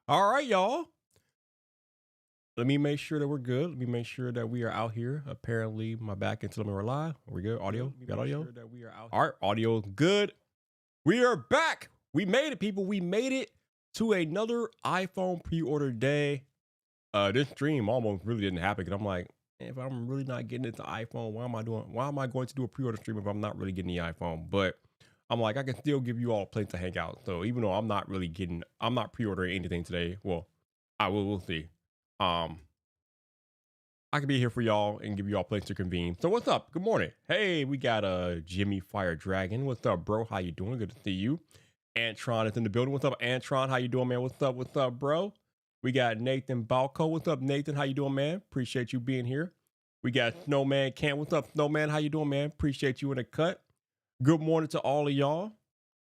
All right, y'all. Let me make sure that we're good. Let me make sure that we are out here. Apparently, my back and tell me we're live. Are we good? Audio? We got audio? All right, audio good. We are back. We made it, people. We made it to another iPhone pre-order day. This stream almost really didn't happen because I'm like, if I'm really not getting into iPhone, why am I going to do a pre-order stream if I'm not really getting the iPhone? But I'm like, I can still give you all a place to hang out. So even though I'm not pre-ordering anything today. Well, we'll see. I can be here for y'all and give y'all a place to convene. So what's up? Good morning. Hey, we got Jimmy Fire Dragon. What's up, bro? How you doing? Good to see you. Antron is in the building. What's up, Antron? How you doing, man? What's up? What's up, bro? We got Nathan Balco. What's up, Nathan? How you doing, man? Appreciate you being here. We got Snowman Camp. What's up, Snowman? How you doing, man? Appreciate you in the cut. Good morning to all of y'all.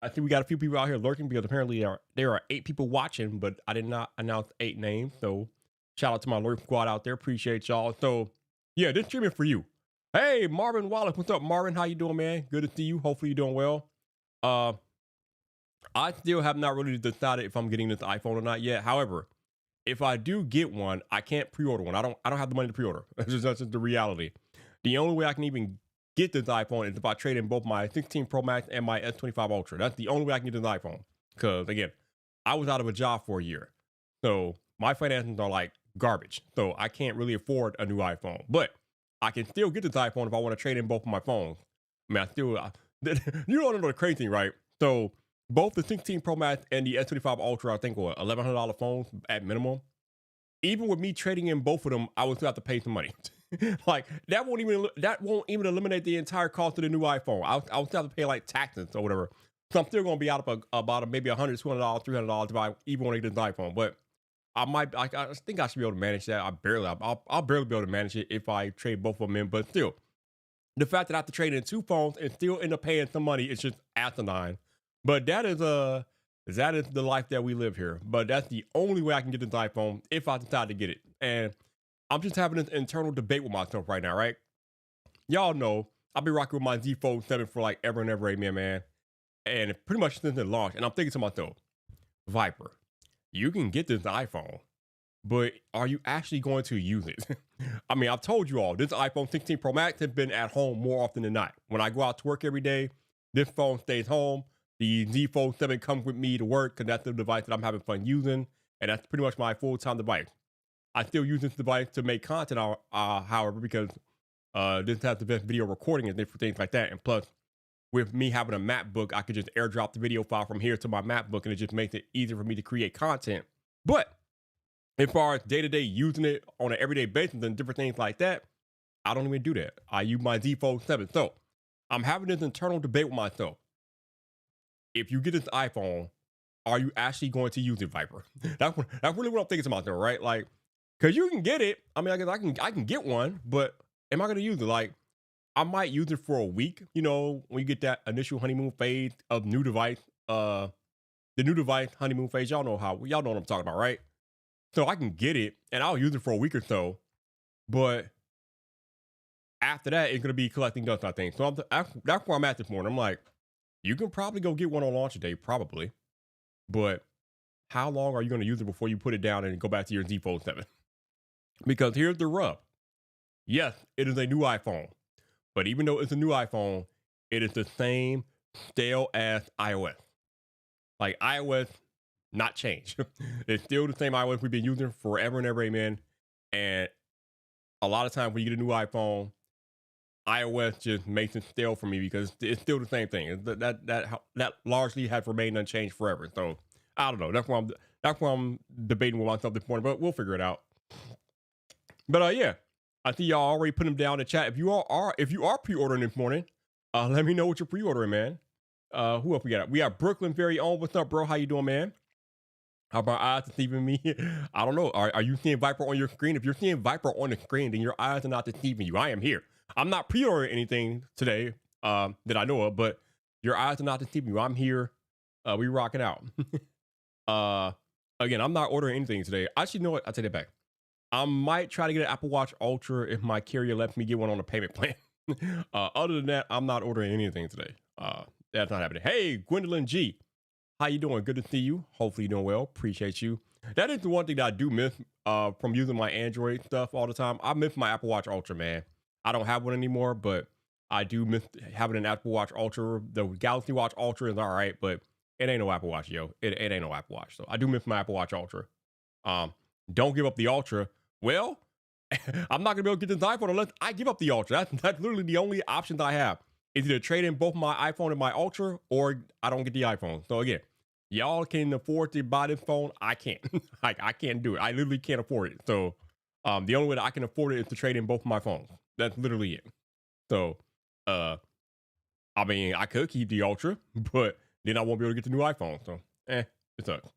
I think we got a few people out here lurking because apparently there are 8 people watching, but I did not announce 8 names. So shout out to my lurk squad out there. Appreciate y'all. So yeah, this streaming for you. Hey, Marvin Wallace. What's up, Marvin? How you doing, man? Good to see you. Hopefully you're doing well. I still have not really decided if I'm getting this iPhone or not yet. However, if I do get one, I can't pre-order one. I don't have the money to pre-order. That's just the reality. The only way I can even get this iPhone is if I trade in both my 16 Pro Max and my S25 Ultra. That's the only way I can get this iPhone. Because again, I was out of a job for a year. So my finances are like garbage. So I can't really afford a new iPhone. But I can still get this iPhone if I want to trade in both of my phones. I mean, you don't know the crazy thing, right? So both the 16 Pro Max and the S25 Ultra, I think, were $1,100 phones at minimum. Even with me trading in both of them, I would still have to pay some money. Like that won't even eliminate the entire cost of the new iPhone. I'll still have to pay like taxes or whatever. So I'm still going to be out of about maybe $100, $200, $300 if I even want to get this iPhone. But I think I should be able to manage that. I'll barely be able to manage it if I trade both of them in. But still, the fact that I have to trade in 2 phones and still end up paying some money is just asinine. But that is the life that we live here. But that's the only way I can get this iPhone if I decide to get it. And I'm just having this internal debate with myself right now, right? Y'all know I've been rocking with my Z Fold 7 for like ever and ever, amen, man. And pretty much since it launched. And I'm thinking to myself, Vyyyper, you can get this iPhone, but are you actually going to use it? I mean, I've told you all, this iPhone 16 Pro Max has been at home more often than not. When I go out to work every day, this phone stays home. The Z Fold 7 comes with me to work because that's the device that I'm having fun using. And that's pretty much my full-time device. I still use this device to make content, however, because this has the best video recording and different things like that. And plus, with me having a MacBook, I could just airdrop the video file from here to my MacBook, and it just makes it easier for me to create content. But as far as day-to-day using it on an everyday basis and different things like that, I don't even do that. I use my Z Fold 7. So I'm having this internal debate with myself. If you get this iPhone, are you actually going to use it, Vyyyper? That's really what I'm thinking to myself, right? Like, because you can get it. I mean, I can get one, but am I going to use it? Like, I might use it for a week. You know, when you get that initial honeymoon phase of new device, the new device honeymoon phase. Y'all know what I'm talking about, right? So I can get it and I'll use it for a week or so, but after that, it's going to be collecting dust, I think. So that's where I'm at this morning. I'm like, you can probably go get one on launch day, probably, but how long are you going to use it before you put it down and go back to your Z Fold 7? Because here's the rub. Yes, it is a new iPhone. But even though it's a new iPhone, it is the same stale ass iOS. Like iOS, not changed. It's still the same iOS we've been using forever and ever, amen. And a lot of times when you get a new iPhone, iOS just makes it stale for me because it's still the same thing. That largely has remained unchanged forever. So I don't know. That's why I'm debating with myself this morning, but we'll figure it out. But yeah, I see y'all already put them down in the chat. If you are pre-ordering this morning, let me know what you're pre-ordering, man. Who else we got? We got Brooklyn very own. What's up, bro? How you doing, man? How about eyes deceiving me? I don't know. Are you seeing Vyyyper on your screen? If you're seeing Vyyyper on the screen, then your eyes are not deceiving you. I am here. I'm not pre-ordering anything today that I know of, but your eyes are not deceiving you. I'm here. We rocking out. Again, I'm not ordering anything today. Actually, you know what? I'll take that back. I might try to get an Apple Watch Ultra if my carrier lets me get one on a payment plan. Other than that, I'm not ordering anything today. That's not happening. Hey, Gwendolyn G. How you doing? Good to see you. Hopefully you're doing well. Appreciate you. That is the one thing that I do miss from using my Android stuff all the time. I miss my Apple Watch Ultra, man. I don't have one anymore, but I do miss having an Apple Watch Ultra. The Galaxy Watch Ultra is all right, but it ain't no Apple Watch, yo. It ain't no Apple Watch. So I do miss my Apple Watch Ultra. Um, don't give up the Ultra. Well, I'm not gonna be able to get this iPhone unless I give up the Ultra. That's literally the only options I have. Is either trade in both my iPhone and my Ultra, or I don't get the iPhone. So again, y'all can afford to buy this phone. I can't. I can't do it. I literally can't afford it. So the only way that I can afford it is to trade in both my phones. That's literally it. So I mean, I could keep the Ultra, but then I won't be able to get the new iPhone. So it sucks.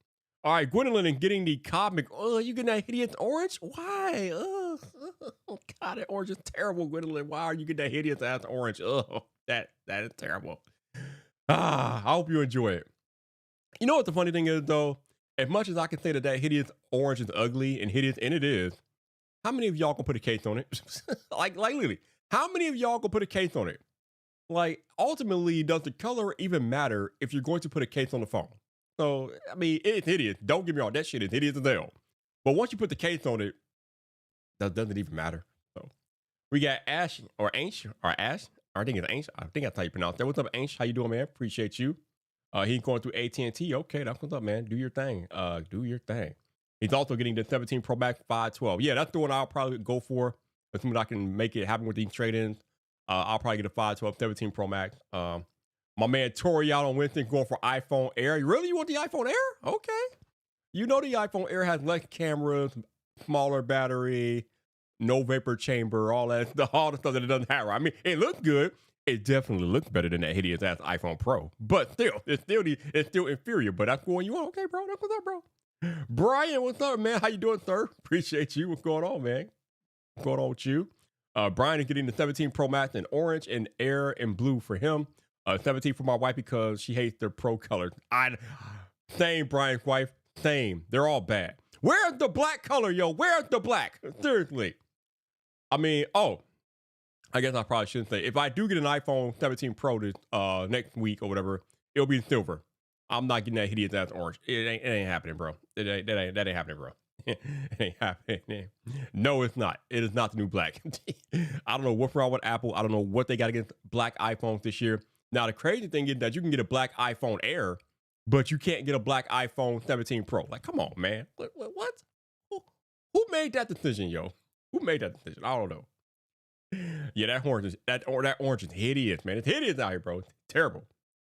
All right, Gwendolyn and getting the comic. Oh, you getting that hideous orange? Why? Oh, God, that orange is terrible, Gwendolyn. Why are you getting that hideous ass orange? Oh, that is terrible. I hope you enjoy it. You know what the funny thing is, though? As much as I can say that hideous orange is ugly and hideous, and it is, how many of y'all gonna put a case on it? like literally, how many of y'all gonna put a case on it? Like, ultimately, does the color even matter if you're going to put a case on the phone? So, I mean, it's hideous. Don't get me wrong, that shit is hideous as hell. But once you put the case on it, that doesn't even matter. So, we got Ash, or Ansh, or Ash. I think it's Ansh. I think that's how you pronounce that. What's up, Ansh? How you doing, man? Appreciate you. He's going through AT&T. Okay, that's what's up, man. Do your thing. Do your thing. He's also getting the 17 Pro Max 512. Yeah, that's the one I'll probably go for. Assuming I can make it happen with these trade-ins. I'll probably get a 512 17 Pro Max. My man Tori out on Wednesday going for iPhone Air. Really? You want the iPhone Air? Okay. You know the iPhone Air has less cameras, smaller battery, no vapor chamber, all the stuff that it doesn't have. Right? I mean, it looks good. It definitely looks better than that hideous ass iPhone Pro. But still, it's still inferior. But that's going you want. Okay, bro. That's what's up, bro. Brian, what's up, man? How you doing, sir? Appreciate you. What's going on, man? What's going on with you? Brian is getting the 17 Pro Max in orange and Air and blue for him. 17 for my wife because she hates the Pro color. Same, Brian's wife. Same. They're all bad. Where's the black color, yo? Where's the black? Seriously. I mean, I guess I probably shouldn't say. If I do get an iPhone 17 Pro this next week or whatever, it'll be silver. I'm not getting that hideous ass orange. It ain't happening, bro. That ain't happening, bro. It ain't happening. No, it's not. It is not the new black. I don't know what's wrong with Apple. I don't know what they got against black iPhones this year. Now, the crazy thing is that you can get a black iPhone Air, but you can't get a black iPhone 17 Pro. Like, come on, man. What? Who made that decision, yo? Who made that decision? I don't know. Yeah, that orange is hideous, man. It's hideous out here, bro. It's terrible.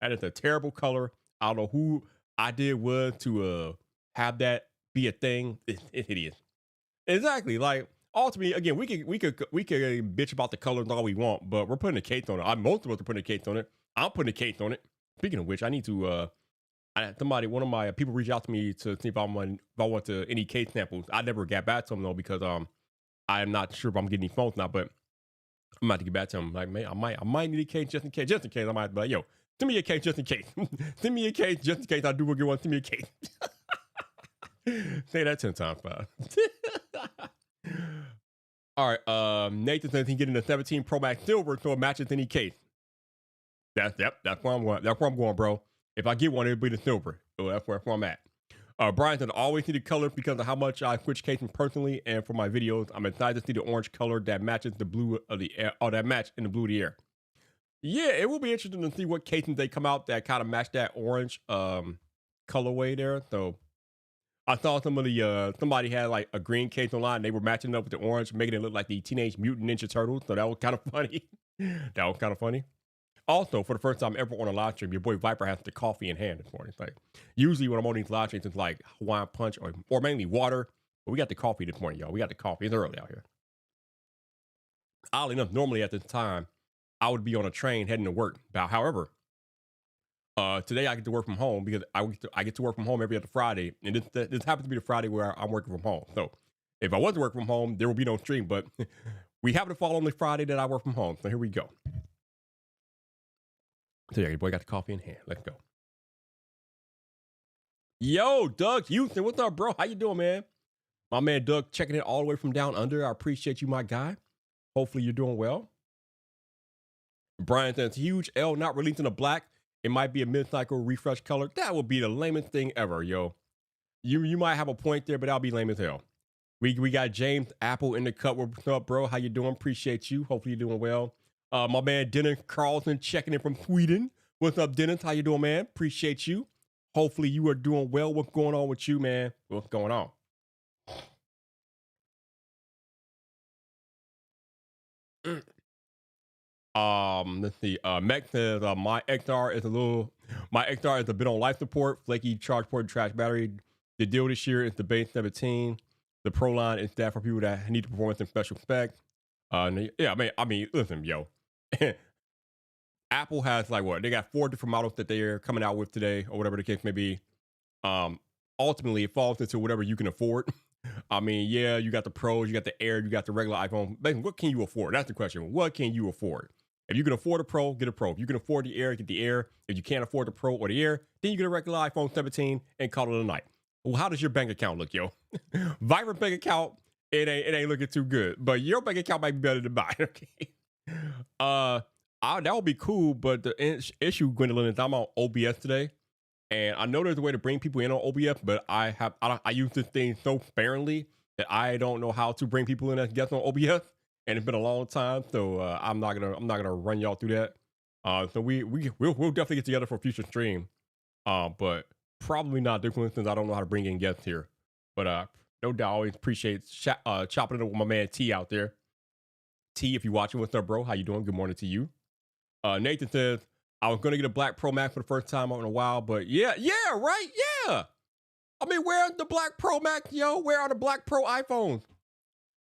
That is a terrible color. I don't know who idea was to have that be a thing. It's hideous. Exactly. Like, ultimately, again, we could bitch about the colors all we want, but we're putting a case on it. Most of us are putting a case on it. I'm putting a case on it. Speaking of which, I need to. One of my people reached out to me to see if I want to any case samples. I never got back to them though because I am not sure if I'm getting any phones now, but I'm about to get back to them. Like, man, I might need a case just in case. I might be like, yo, send me a case just in case. Send me a case just in case I do get one. Send me a case. Say that 10 times, fast. All right. Nathan says he's getting the 17 Pro Max silver, so it matches any case. That's where I'm going. That's where I'm going, bro. If I get one, it'll be the silver. So that's where I'm at. Brian said I always need the color because of how much I switch casing personally, and for my videos, I'm excited to see the orange color that matches the blue of the air, or that match in the blue of the air. Yeah, it will be interesting to see what casings they come out that kind of match that orange colorway there. So I saw somebody had like a green case online, and they were matching it up with the orange, making it look like the Teenage Mutant Ninja Turtles. So that was kind of funny. That was kind of funny. Also, for the first time ever on a live stream, your boy Vyyyper has the coffee in hand this morning. It's like, usually when I'm on these live streams, it's like Hawaiian punch or mainly water. But we got the coffee this morning, y'all. We got the coffee. It's early out here. Oddly enough, normally at this time, I would be on a train heading to work. However, today I get to work from home because I get to work from home every other Friday. And this happens to be the Friday where I'm working from home. So if I wasn't working from home, there will be no stream. But we happen to fall on the Friday that I work from home. So here we go. So yeah, your boy got the coffee in hand. Let's go. Yo, Doug Houston, what's up, bro? How you doing, man? My man Doug checking it all the way from down under. I appreciate you, my guy. Hopefully you're doing well. Brian says, huge L not releasing a black. It might be a mid-cycle refresh color. That would be the lamest thing ever, yo. you might have a point there, but that'll be lame as hell. We got James Apple in the cut. What's up, bro? How you doing? Appreciate you. Hopefully you're doing well. My man Dennis Carlson checking in from Sweden. What's up, Dennis? How you doing, man? Appreciate you. Hopefully you are doing well. What's going on with you, man? What's going on? Let's see. Mech says my XR is a bit on life support, flaky charge port, trash battery. The deal this year is the base 17. The Pro line is that for people that need the performance and special spec. Yeah, I mean, listen, yo. Apple has like what? They got 4 different models that they're coming out with today, or whatever the case may be. Ultimately, it falls into whatever you can afford. I mean, yeah, you got the Pros, you got the Air, you got the regular iPhone. Basically, what can you afford? That's the question. What can you afford? If you can afford a Pro, get a Pro. If you can afford the Air, get the Air. If you can't afford the Pro or the Air, then you get a regular iPhone 17 and call it a night. Well, how does your bank account look, yo? Vyyyper bank account, it ain't looking too good. But your bank account might be better than mine, okay? That would be cool, but the issue, Gwendolyn, is I'm on OBS today. And I know there's a way to bring people in on OBS, but I use this thing so sparingly that I don't know how to bring people in as guests on OBS. And it's been a long time, so I'm not gonna run y'all through that. So we'll definitely get together for a future stream. But probably not different since I don't know how to bring in guests here. But no doubt, I always appreciate chopping it up with my man T out there. T, if you're watching, what's up, bro? How you doing? Good morning to you. Nathan says, I was gonna get a black Pro Max for the first time in a while, but yeah, right, yeah. I mean, where's the black Pro Max, yo? Where are the black Pro iPhones?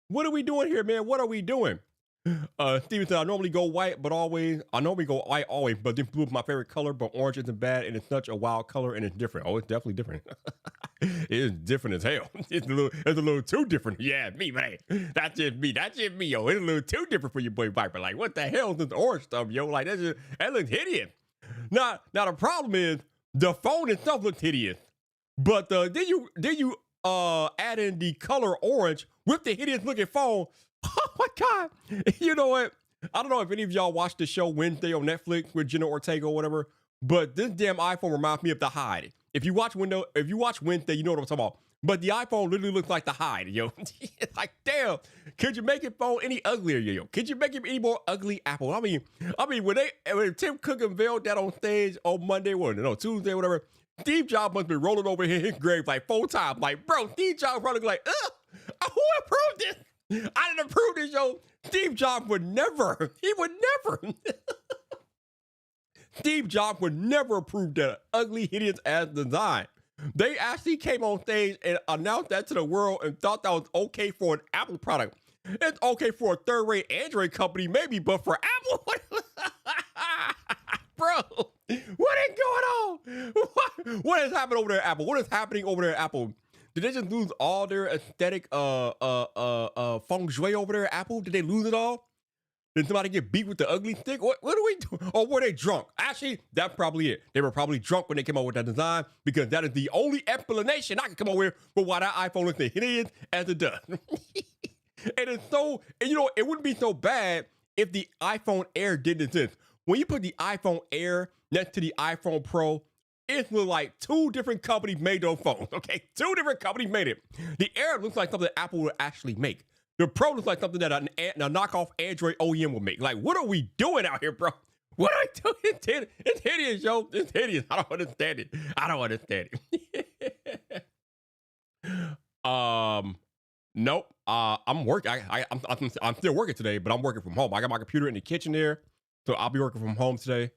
What are we doing here, man? What are we doing? Steven said, I normally go white, but this blue is my favorite color, but orange isn't bad, and it's such a wild color, and it's different. Oh, it's definitely different. It is different as hell. It's a little too different. Yeah, me, man. That's just me, yo. It's a little too different for your boy Vyyyper. Like, what the hell is this orange stuff, yo? Like, that looks hideous. Now the problem is, the phone itself looks hideous. But then you add in the color orange with the hideous looking phone. Oh my God. You know what? I don't know if any of y'all watched the show Wednesday on Netflix with Jenna Ortega or whatever, but this damn iPhone reminds me of the Hide. If you watch Wednesday, you know what I'm talking about. But the iPhone literally looks like the Hide, yo. It's like, damn, could you make your phone any uglier, yo? Could you make it any more ugly, Apple? I mean, when Tim Cook unveiled that on stage on Monday, Tuesday, whatever, Steve Jobs must be rolling over in his grave like 4 times. Like, bro, Steve Jobs probably like, who approved this? I didn't approve this, yo. Steve Jobs would never. He would never. Steve Jobs would never approve that ugly, hideous ass design. They actually came on stage and announced that to the world and thought that was okay for an Apple product. It's okay for a third-rate Android company, maybe, but for Apple? Bro, what is going on? What is happening over there at Apple? What is happening over there at Apple? Did they just lose all their aesthetic feng shui over there at Apple? Did they lose it all? Did somebody get beat with the ugly stick? What do we do? Or were they drunk? Actually, that's probably it. They were probably drunk when they came up with that design, because that is the only explanation I can come up with for why that iPhone looks as hideous as it does. It is so, it wouldn't be so bad if the iPhone Air didn't exist. When you put the iPhone Air next to the iPhone Pro, it looks like 2 different companies made those phones, okay? 2 different companies made it. The Air looks like something Apple would actually make. The Pro looks like something that a knockoff Android OEM would make. Like, what are we doing out here, bro? What are we doing? It's hideous, yo. It's hideous. I don't understand it. Nope. I'm working. I'm still working today, but I'm working from home. I got my computer in the kitchen there, so I'll be working from home today.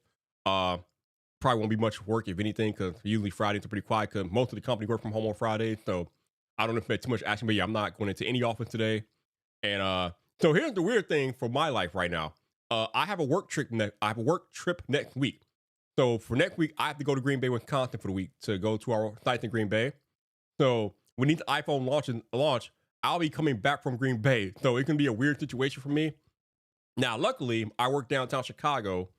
Probably won't be much work, if anything, because usually Fridays are pretty quiet, because most of the company work from home on Fridays, so I don't expect too much action. But yeah, I'm not going into any office today. And so here's the weird thing for my life right now. I have a work trip next week. So for next week, I have to go to Green Bay, Wisconsin for the week to go to our sites in Green Bay. So when these iPhone launch, I'll be coming back from Green Bay. So it can be a weird situation for me. Now, luckily, I work downtown Chicago.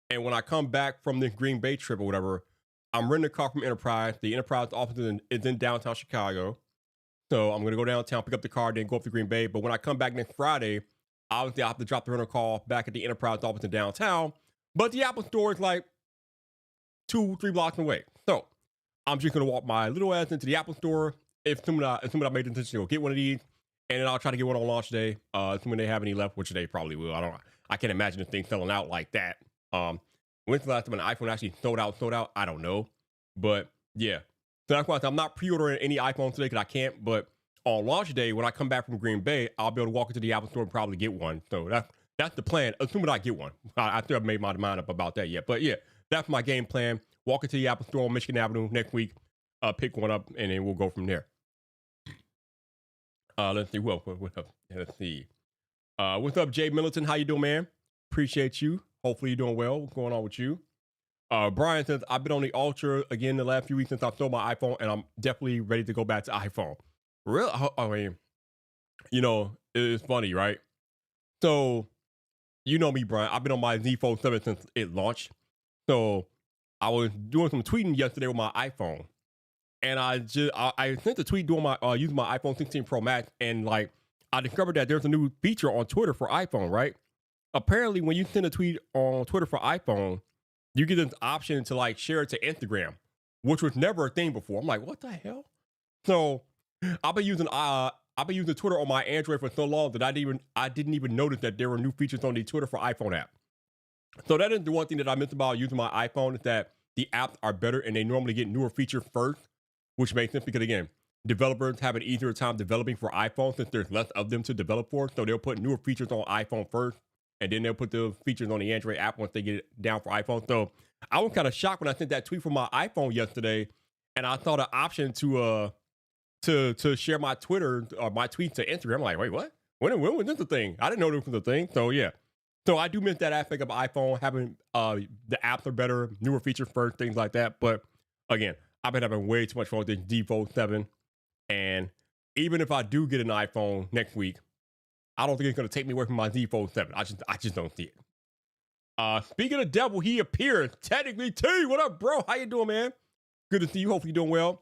And when I come back from this Green Bay trip or whatever, I'm renting a car from Enterprise. The Enterprise office is in downtown Chicago. So I'm going to go downtown, pick up the car, then go up to Green Bay. But when I come back next Friday, obviously I have to drop the rental car back at the Enterprise office in downtown. But the Apple store is like 2-3 blocks away. So I'm just gonna walk my little ass into the Apple store. Assuming I made the intention to go get one of these, and then I'll try to get one on launch day. Assuming they have any left, which they probably will. I can't imagine this thing selling out like that. When's the last time an iPhone actually sold out? Sold out? I don't know, but yeah. So that's why I'm not pre-ordering any iPhones today because I can't. But on launch day, when I come back from Green Bay, I'll be able to walk into the Apple store and probably get one. So that's the plan. Assuming I get one. I still haven't made my mind up about that yet. But yeah, that's my game plan. Walk into the Apple store on Michigan Avenue next week. Pick one up, and then we'll go from there. Let's see. What up? Let's see. What's up, Jay Middleton? How you doing, man? Appreciate you. Hopefully you're doing well. What's going on with you? Brian says, I've been on the Ultra again the last few weeks since I sold my iPhone, and I'm definitely ready to go back to iPhone. Really? I mean, it's funny, right? So, you know me, Brian. I've been on my Z Fold 7 since it launched. So, I was doing some tweeting yesterday with my iPhone. And I sent a tweet doing using my iPhone 16 Pro Max, and like I discovered that there's a new feature on Twitter for iPhone, right? Apparently, when you send a tweet on Twitter for iPhone, you get this option to like share it to Instagram, which was never a thing before. I'm like, what the hell? So I've been using Twitter on my Android for so long that I didn't even notice that there were new features on the Twitter for iPhone app. So that is the one thing that I miss about using my iPhone, is that the apps are better and they normally get newer features first, which makes sense because, again, developers have an easier time developing for iPhone since there's less of them to develop for. So they'll put newer features on iPhone first, and then they'll put the features on the Android app once they get it down for iPhone. So I was kind of shocked when I sent that tweet from my iPhone yesterday, and I saw the option to share my Twitter or my tweets to Instagram. I'm like, wait, what? When was this a thing? I didn't know this was a thing. So yeah. So I do miss that aspect of iPhone, having the apps are better, newer features first, things like that. But again, I've been having way too much fun with this Z Fold 7. And even if I do get an iPhone next week, I don't think it's going to take me away from my Z Fold 7. I just don't see it. Speaking of devil, he appears. Technically, T, what up, bro? How you doing, man? Good to see you. Hopefully you're doing well.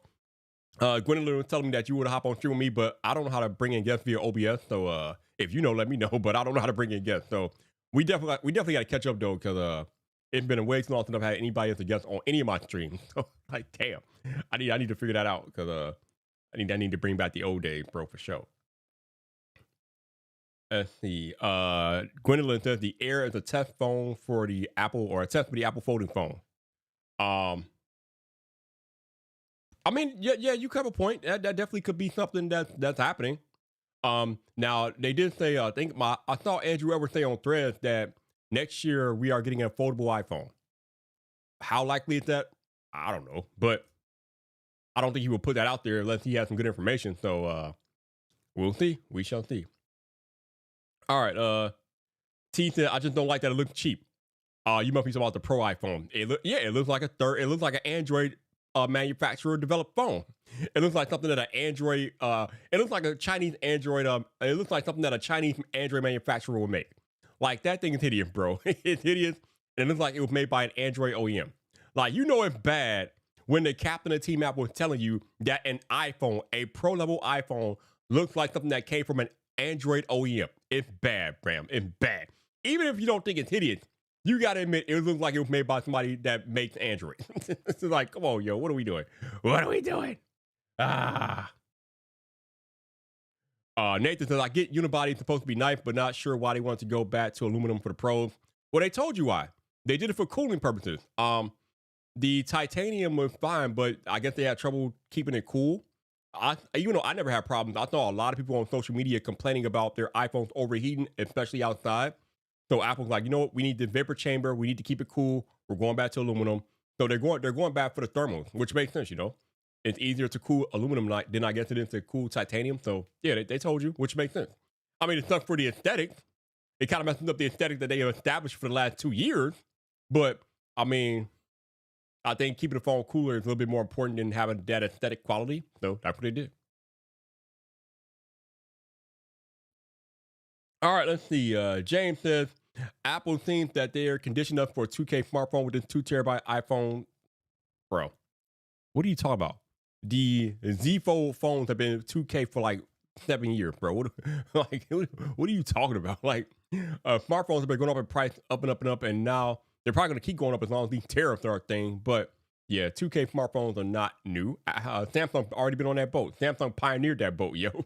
Gwendolyn was telling me that you would hop on stream with me, but I don't know how to bring in guests via OBS. So if you know, let me know. But I don't know how to bring in guests. So we definitely got to catch up though, because it's been a way too long since I've had anybody as a guest on any of my streams. So like, damn, I need to figure that out, because I need to bring back the old days, bro, for sure. Let's see. Gwendolyn says the Air is a test phone for the Apple, or a test for the Apple folding phone. I mean, yeah, you have a point. That definitely could be something that's happening. Now they did say, I saw Andrew Edwards say on Threads that next year we are getting a foldable iPhone. How likely is that? I don't know, but I don't think he will put that out there unless he has some good information. So we'll see. We shall see. All right. T said, I just don't like that it looks cheap. You must be talking about the Pro iPhone. It looks like it looks like an Android manufacturer developed phone. It looks like something that it looks like a Chinese Android. It looks like something that a Chinese Android manufacturer would make. Like, that thing is hideous, bro. It's hideous. And it looks like it was made by an Android OEM. Like, it's bad when the captain of Team Apple was telling you that an iPhone, a pro level iPhone, looks like something that came from an Android OEM. It's bad, Bram. It's bad. Even if you don't think it's hideous, you gotta admit it looks like it was made by somebody that makes Android. It's like, come on, yo, what are we doing? What are we doing? Nathan says, I get unibody is supposed to be nice, but not sure why they want to go back to aluminum for the pros. Well, they told you why. They did it for cooling purposes. The titanium was fine, but I guess they had trouble keeping it cool. Even though I never had problems, I saw a lot of people on social media complaining about their iPhones overheating, especially outside. So Apple's like, you know what? We need the vapor chamber. We need to keep it cool. We're going back to aluminum. So they're going back for the thermals, which makes sense, It's easier to cool aluminum than I guess it is to cool titanium. So yeah, they told you, which makes sense. I mean, it's not for the aesthetic. It kind of messes up the aesthetic that they have established for the last 2 years. But I mean, I think keeping the phone cooler is a little bit more important than having that aesthetic quality. So that's what they did. All right, let's see. James says, Apple seems that they're conditioned up for a 2K smartphone with this 2 terabyte iPhone. Bro, what are you talking about? The Z Fold phones have been 2K for like 7 years, bro. What are you talking about? Like, smartphones have been going up in price, up and up and up, and now they're probably going to keep going up as long as these tariffs are a thing. But Yeah, 2K smartphones are not new. Samsung already been on that boat. Samsung pioneered that boat, yo.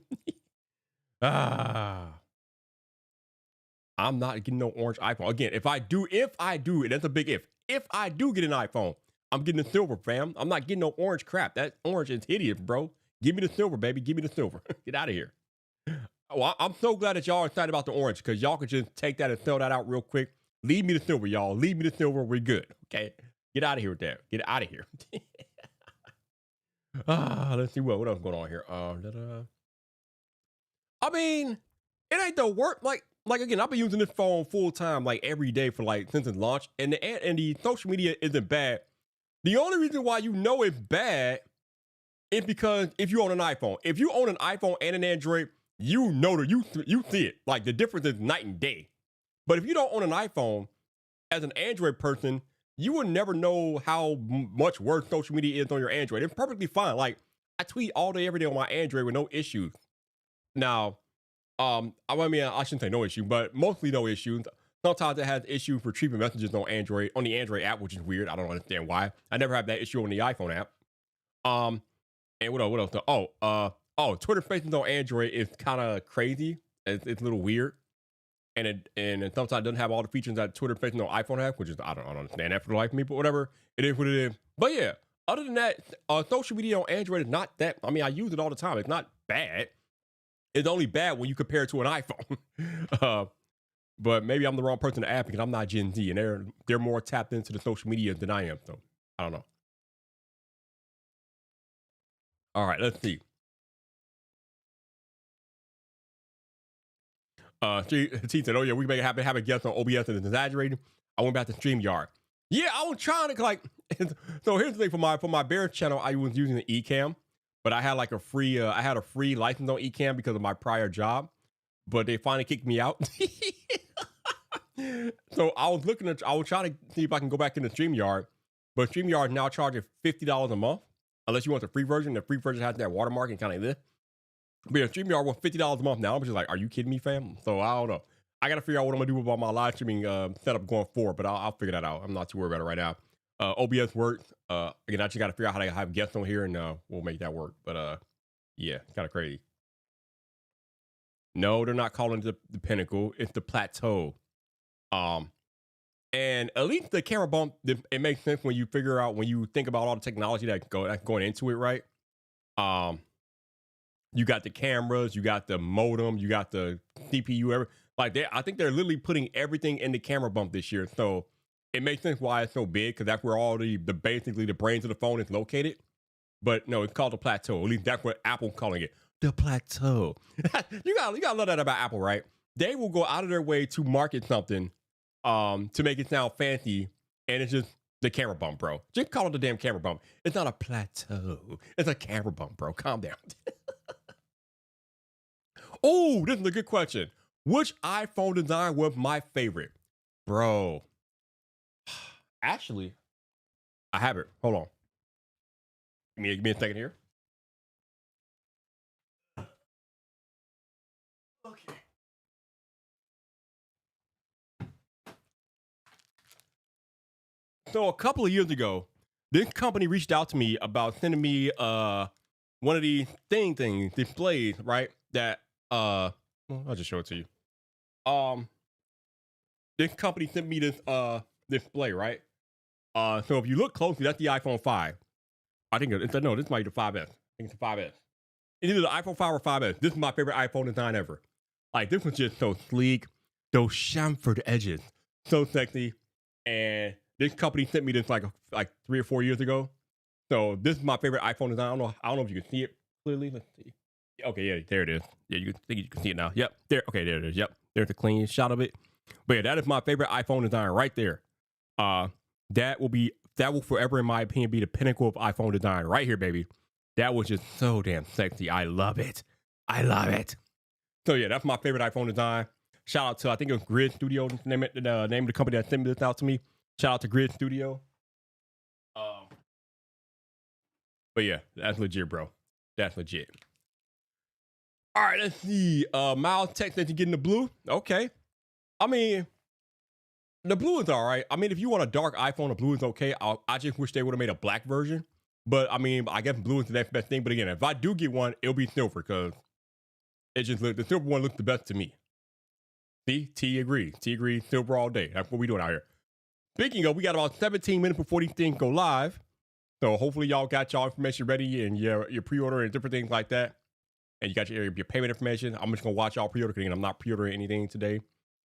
ah, I'm not getting no orange iPhone. Again, if I do, and that's a big if I do get an iPhone, I'm getting the silver, fam. I'm not getting no orange crap. That orange is hideous, bro. Give me the silver, baby. Give me the silver. Get out of here. Oh, I'm so glad that y'all are excited about the orange because y'all could just take that and throw that out real quick. Leave me the silver, y'all. Leave me the silver. We're good. Okay. Get out of here with that. Get out of here. Let's see what else going on here. I mean, it ain't the work. Like again, I've been using this phone full time, like every day for like since its launch, and the social media isn't bad. The only reason why you know it's bad is because if you own an iPhone, if you own an iPhone and an Android, you know that you see it. Like the difference is night and day. But if you don't own an iPhone, as an Android person, you will never know how much worse social media is on your Android. It's perfectly fine. Like I tweet all day, every day on my Android with no issues. Now, I mean, I shouldn't say no issue, but mostly no issues. Sometimes it has issues for retrieving messages on Android, on the Android app, which is weird. I don't understand why. I never have that issue on the iPhone app. And what else? Twitter Spaces on Android is kind of crazy. It's a little weird. And it sometimes doesn't have all the features that Twitter Spaces on iPhone have, which is, I don't understand that for the life of me, but whatever. It is what it is. But yeah, other than that, social media on Android is not that, I mean, I use it all the time. It's not bad. It's only bad when you compare it to an iPhone. But maybe I'm the wrong person to ask because I'm not Gen Z and they're more tapped into the social media than I am. So I don't know. All right, let's see. She said, "Oh yeah, we may have a guest on OBS and it's exaggerating." I went back to StreamYard. Yeah, I was trying to like. So here's the thing for my Bear channel, I was using the Ecamm, but I had like a free license on Ecamm because of my prior job, but they finally kicked me out. So I was trying to see if I can go back into StreamYard, but StreamYard now charges $50 a month unless you want the free version. The free version has that watermark and kind of this. But yeah, StreamYard was $50 a month now. I'm just like, are you kidding me, fam? So I don't know. I got to figure out what I'm going to do about my live streaming setup going forward, but I'll figure that out. I'm not too worried about it right now. OBS works. Again, I just got to figure out how to have guests on here, and we'll make that work. But yeah, kind of crazy. No, they're not calling it the pinnacle. It's the plateau. And at least the camera bump, it makes sense when you think about all the technology that's going into it, right? You got the cameras, you got the modem, you got the CPU, I think they're literally putting everything in the camera bump this year. So it makes sense why it's so big, because that's where all the basically the brains of the phone is located. But no, it's called the plateau. At least that's what Apple's calling it. The plateau. you gotta love that about Apple, right? They will go out of their way to market something to make it sound fancy, and it's just the camera bump, bro. Just call it the damn camera bump. It's not a plateau. It's a camera bump, bro. Calm down. Oh, this is a good question. Which iPhone design was my favorite? Bro. Actually, I have it. Hold on. Give me a second here. Okay. So a couple of years ago, this company reached out to me about sending me one of these things, displays, right? That I'll just show it to you. This company sent me this display, right? So if you look closely, that's the iPhone 5. I think this might be the 5S. I think it's the 5S. It's either the iPhone 5 or 5S. This is my favorite iPhone design ever. Like, this was just so sleek, those chamfered edges, so sexy. And this company sent me this like 3 or 4 years ago. So this is my favorite iPhone design. I don't know if you can see it clearly. Let's see. Okay, yeah, there it is. Yeah, you can see it now. Yep, there. Okay, there it is. Yep, there's a clean shot of it. But yeah, that is my favorite iPhone design right there. That will forever, in my opinion, be the pinnacle of iPhone design right here, baby. That was just so damn sexy. I love it. So yeah, that's my favorite iPhone design. Shout out to, I think it was Grid Studio, the name of the company that sent this out to me. Shout out to Grid Studio. But yeah, that's legit, bro. That's legit. All right, let's see. Miles text that you get in the blue. Okay. I mean, The blue is all right. I mean, if you want a dark iPhone, the blue is okay. I just wish they would have made a black version. But I mean, I guess blue is the next best thing. But again, if I do get one, it'll be silver because it just the silver one looks the best to me. See, T agrees. T agrees. Silver all day. That's what we doing out here. Speaking of, we got about 17 minutes before these things go live. So hopefully y'all got y'all information ready and your pre-order and different things like that. And you got your payment information. I'm just gonna watch y'all pre-order because I'm not pre-ordering anything today.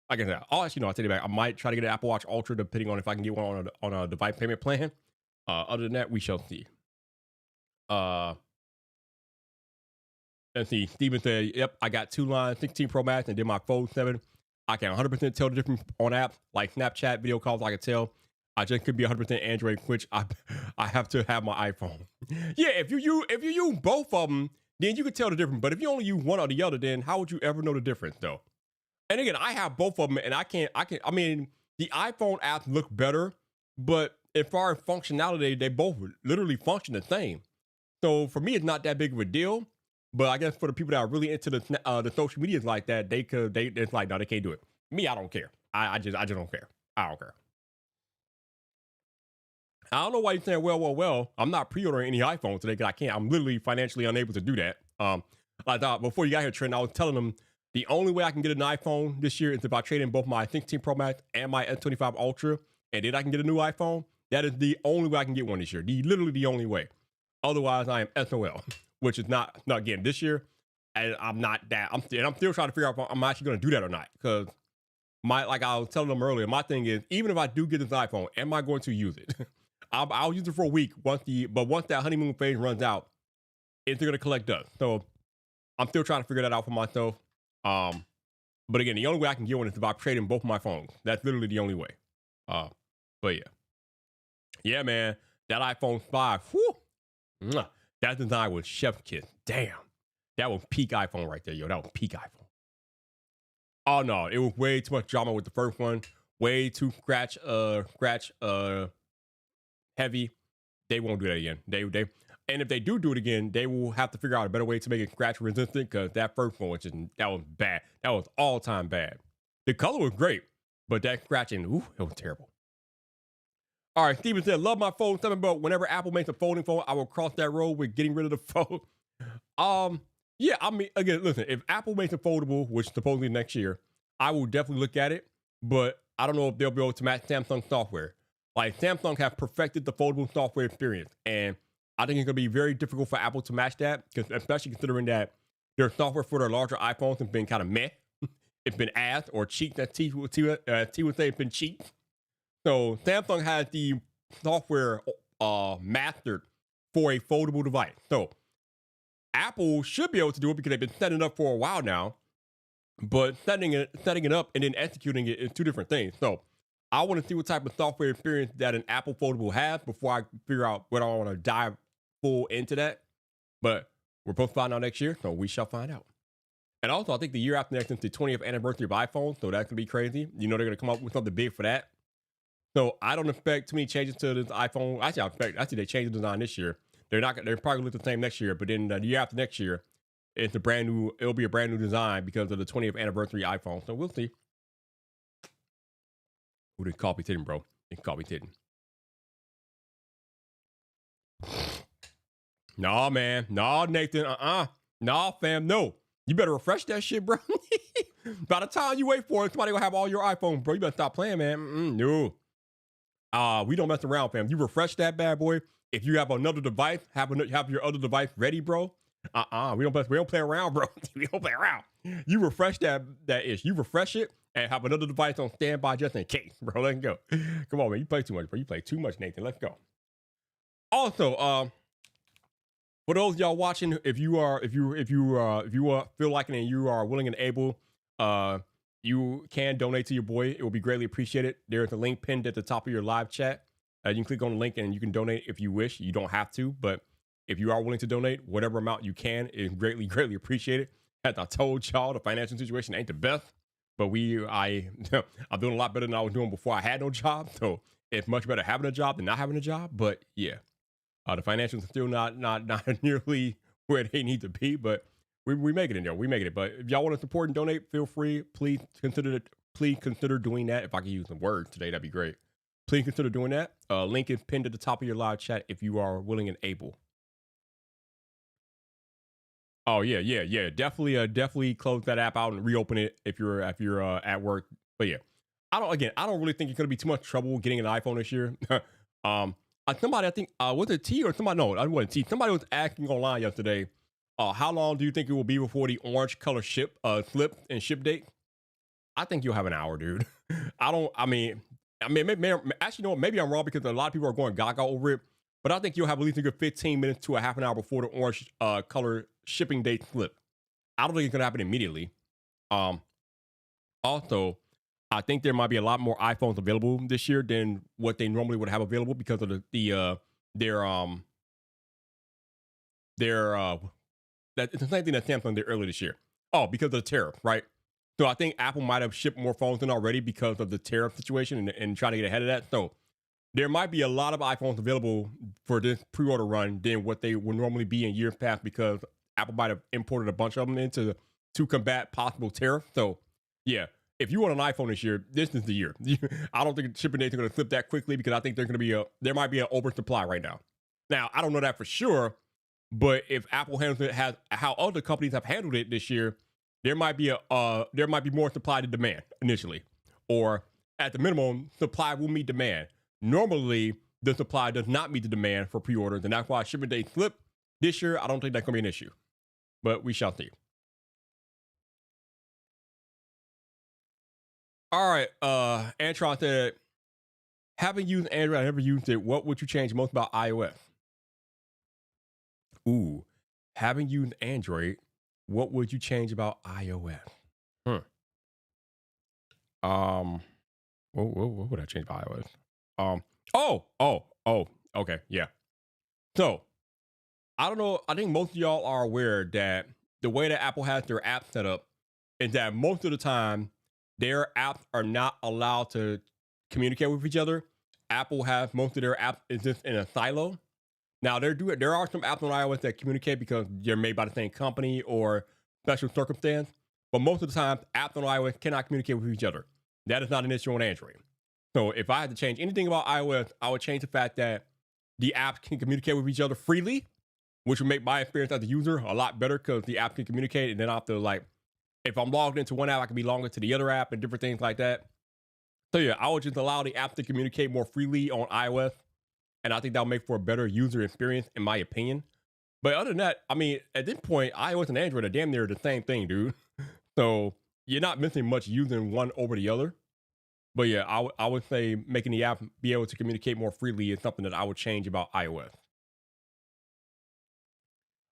Like I said, I'll take it back. I might try to get an Apple Watch Ultra depending on if I can get one on a device payment plan. Other than that, we shall see. Let's see. Steven said, "Yep, I got 2 lines, 16 Pro Max, and did my Fold 7. I can 100% tell the difference on apps like Snapchat, video calls. I can tell. I just could be 100% Android, which I have to have my iPhone. Yeah, if you use both of them, then you can tell the difference. But if you only use one or the other, then how would you ever know the difference, though? And again, I have both of them, and I mean, the iPhone apps look better, but as far as functionality, they both literally function the same. So for me, it's not that big of a deal. But I guess for the people that are really into the social medias like that, it's like, no, they can't do it. Me, I don't care. I just don't care. I don't care. I don't know why you're saying, well, I'm not pre-ordering any iPhone today because I can't. I'm literally financially unable to do that. I thought before you got here, Trent, I was telling them the only way I can get an iPhone this year is if I trade in both my 16 Pro Max and my S25 Ultra, and then I can get a new iPhone. That is the only way I can get one this year. Literally the only way. Otherwise, I am SOL, which is not again this year. And I'm not that. I'm still trying to figure out if I'm actually going to do that or not. Because like I was telling them earlier, my thing is, even if I do get this iPhone, am I going to use it? I'll use it for a week once that honeymoon phase runs out, it's going to collect dust. So I'm still trying to figure that out for myself. But again, the only way I can get one is if I trade in both of my phones. That's literally the only way. But yeah, man, that iPhone 5, whew, that design was chef kiss. Damn, that was peak iPhone right there, yo. That was peak iPhone. Oh no, it was way too much drama with the first one. Way too scratch heavy. They won't do that again. And if they do it again, they will have to figure out a better way to make it scratch resistant because that first one that was bad. That was all time bad. The color was great, but that scratching, it was terrible. All right, Steven said, love my Fold 7, but whenever Apple makes a folding phone, I will cross that road with getting rid of the Fold. Yeah, I mean, again, listen, if Apple makes it foldable, which supposedly next year, I will definitely look at it, but I don't know if they'll be able to match Samsung software. Like, Samsung have perfected the foldable software experience, and I think it's going to be very difficult for Apple to match that, especially considering that their software for their larger iPhones has been kind of meh. It's been ass or cheap. That T would say it's been cheap. So Samsung has the software mastered for a foldable device. So Apple should be able to do it because they've been setting it up for a while now. But setting it up and then executing it is two different things. So I want to see what type of software experience that an Apple foldable has before I figure out whether I want to dive full into that. But we're supposed to find out next year, so we shall find out. And also, I think the year after next is the 20th anniversary of iPhone, so that's going to be crazy. You know they're going to come up with something big for that. So I don't expect too many changes to this iPhone. Actually, they changed the design this year. They're probably going to look the same next year, but then the year after next year, it'll be a brand new design because of the 20th anniversary iPhone. So we'll see. Who did coffee titting, bro? It's coffee titting. Nah, man. Nah, Nathan. Nah, fam. No. You better refresh that shit, bro. By the time you wait for it, somebody will have all your iPhones, bro. You better stop playing, man. No. We don't mess around, fam. You refresh that bad boy. If you have another device, have your other device ready, bro. We don't play around, bro. We don't play around. You refresh that ish. You refresh it and have another device on standby just in case, bro. Let's go. Come on, man. You play too much, bro. You play too much, Nathan. Let's go. Also, for those of y'all watching, if you feel like it and you are willing and able, you can donate to your boy. It will be greatly appreciated. There's a link pinned at the top of your live chat. You can click on the link and you can donate if you wish. You don't have to, but if you are willing to donate, whatever amount you can is greatly appreciated. As I told y'all, the financial situation ain't the best, but I'm doing a lot better than I was doing before I had no job. So it's much better having a job than not having a job. But yeah, the financials are still not nearly where they need to be, but we make it in there. We make it. But if y'all want to support and donate, feel free. Please please consider doing that. If I can use some words today, that'd be great. Please consider doing that. Link is pinned at the top of your live chat if you are willing and able. Oh yeah. Definitely close that app out and reopen it if you're at work. But yeah, I don't really think it's gonna be too much trouble getting an iPhone this year. Somebody, I think, was it T or somebody? No, I wasn't T. Somebody was asking online yesterday, how long do you think it will be before the orange color flip and ship date? I think you'll have an hour, dude. Maybe, actually, no, maybe I'm wrong because a lot of people are going gaga over it. But I think you'll have at least a good 15 minutes to a half an hour before the orange color shipping date flip. I don't think it's gonna happen immediately. Also, I think there might be a lot more iPhones available this year than what they normally would have available because of it's the same thing that Samsung did earlier this year. Oh, because of the tariff, right? So I think Apple might have shipped more phones in already because of the tariff situation and trying to get ahead of that. So there might be a lot of iPhones available for this pre-order run than what they would normally be in years past because Apple might have imported a bunch of them to combat possible tariff. So yeah, if you want an iPhone this year, this is the year. I don't think shipping dates are going to flip that quickly because I think there might be an oversupply right now. Now, I don't know that for sure, but if Apple handles it how other companies have handled it this year, there might be more supply to demand initially, or at the minimum, supply will meet demand. Normally, the supply does not meet the demand for pre-orders, and that's why shipping dates flip this year. I don't think that's going to be an issue, but we shall see. All right, Antron said, having used Android, I never used it. What would you change most about iOS? Ooh, having used Android, what would you change about iOS? What would I change about iOS? Okay, yeah. So, I don't know. I think most of y'all are aware that the way that Apple has their app set up is that most of the time, their apps are not allowed to communicate with each other. Apple has most of their apps is just in a silo. Now there are some apps on iOS that communicate because they're made by the same company or special circumstance. But most of the time, apps on iOS cannot communicate with each other. That is not an issue on Android. So if I had to change anything about iOS, I would change the fact that the apps can communicate with each other freely, which would make my experience as a user a lot better because the app can communicate, and then I have to if I'm logged into one app, I can be logged into the other app and different things like that. So yeah, I would just allow the app to communicate more freely on iOS. And I think that'll make for a better user experience, in my opinion. But other than that, I mean, at this point, iOS and Android are damn near the same thing, dude. So you're not missing much using one over the other. But yeah, I would say making the app be able to communicate more freely is something that I would change about iOS.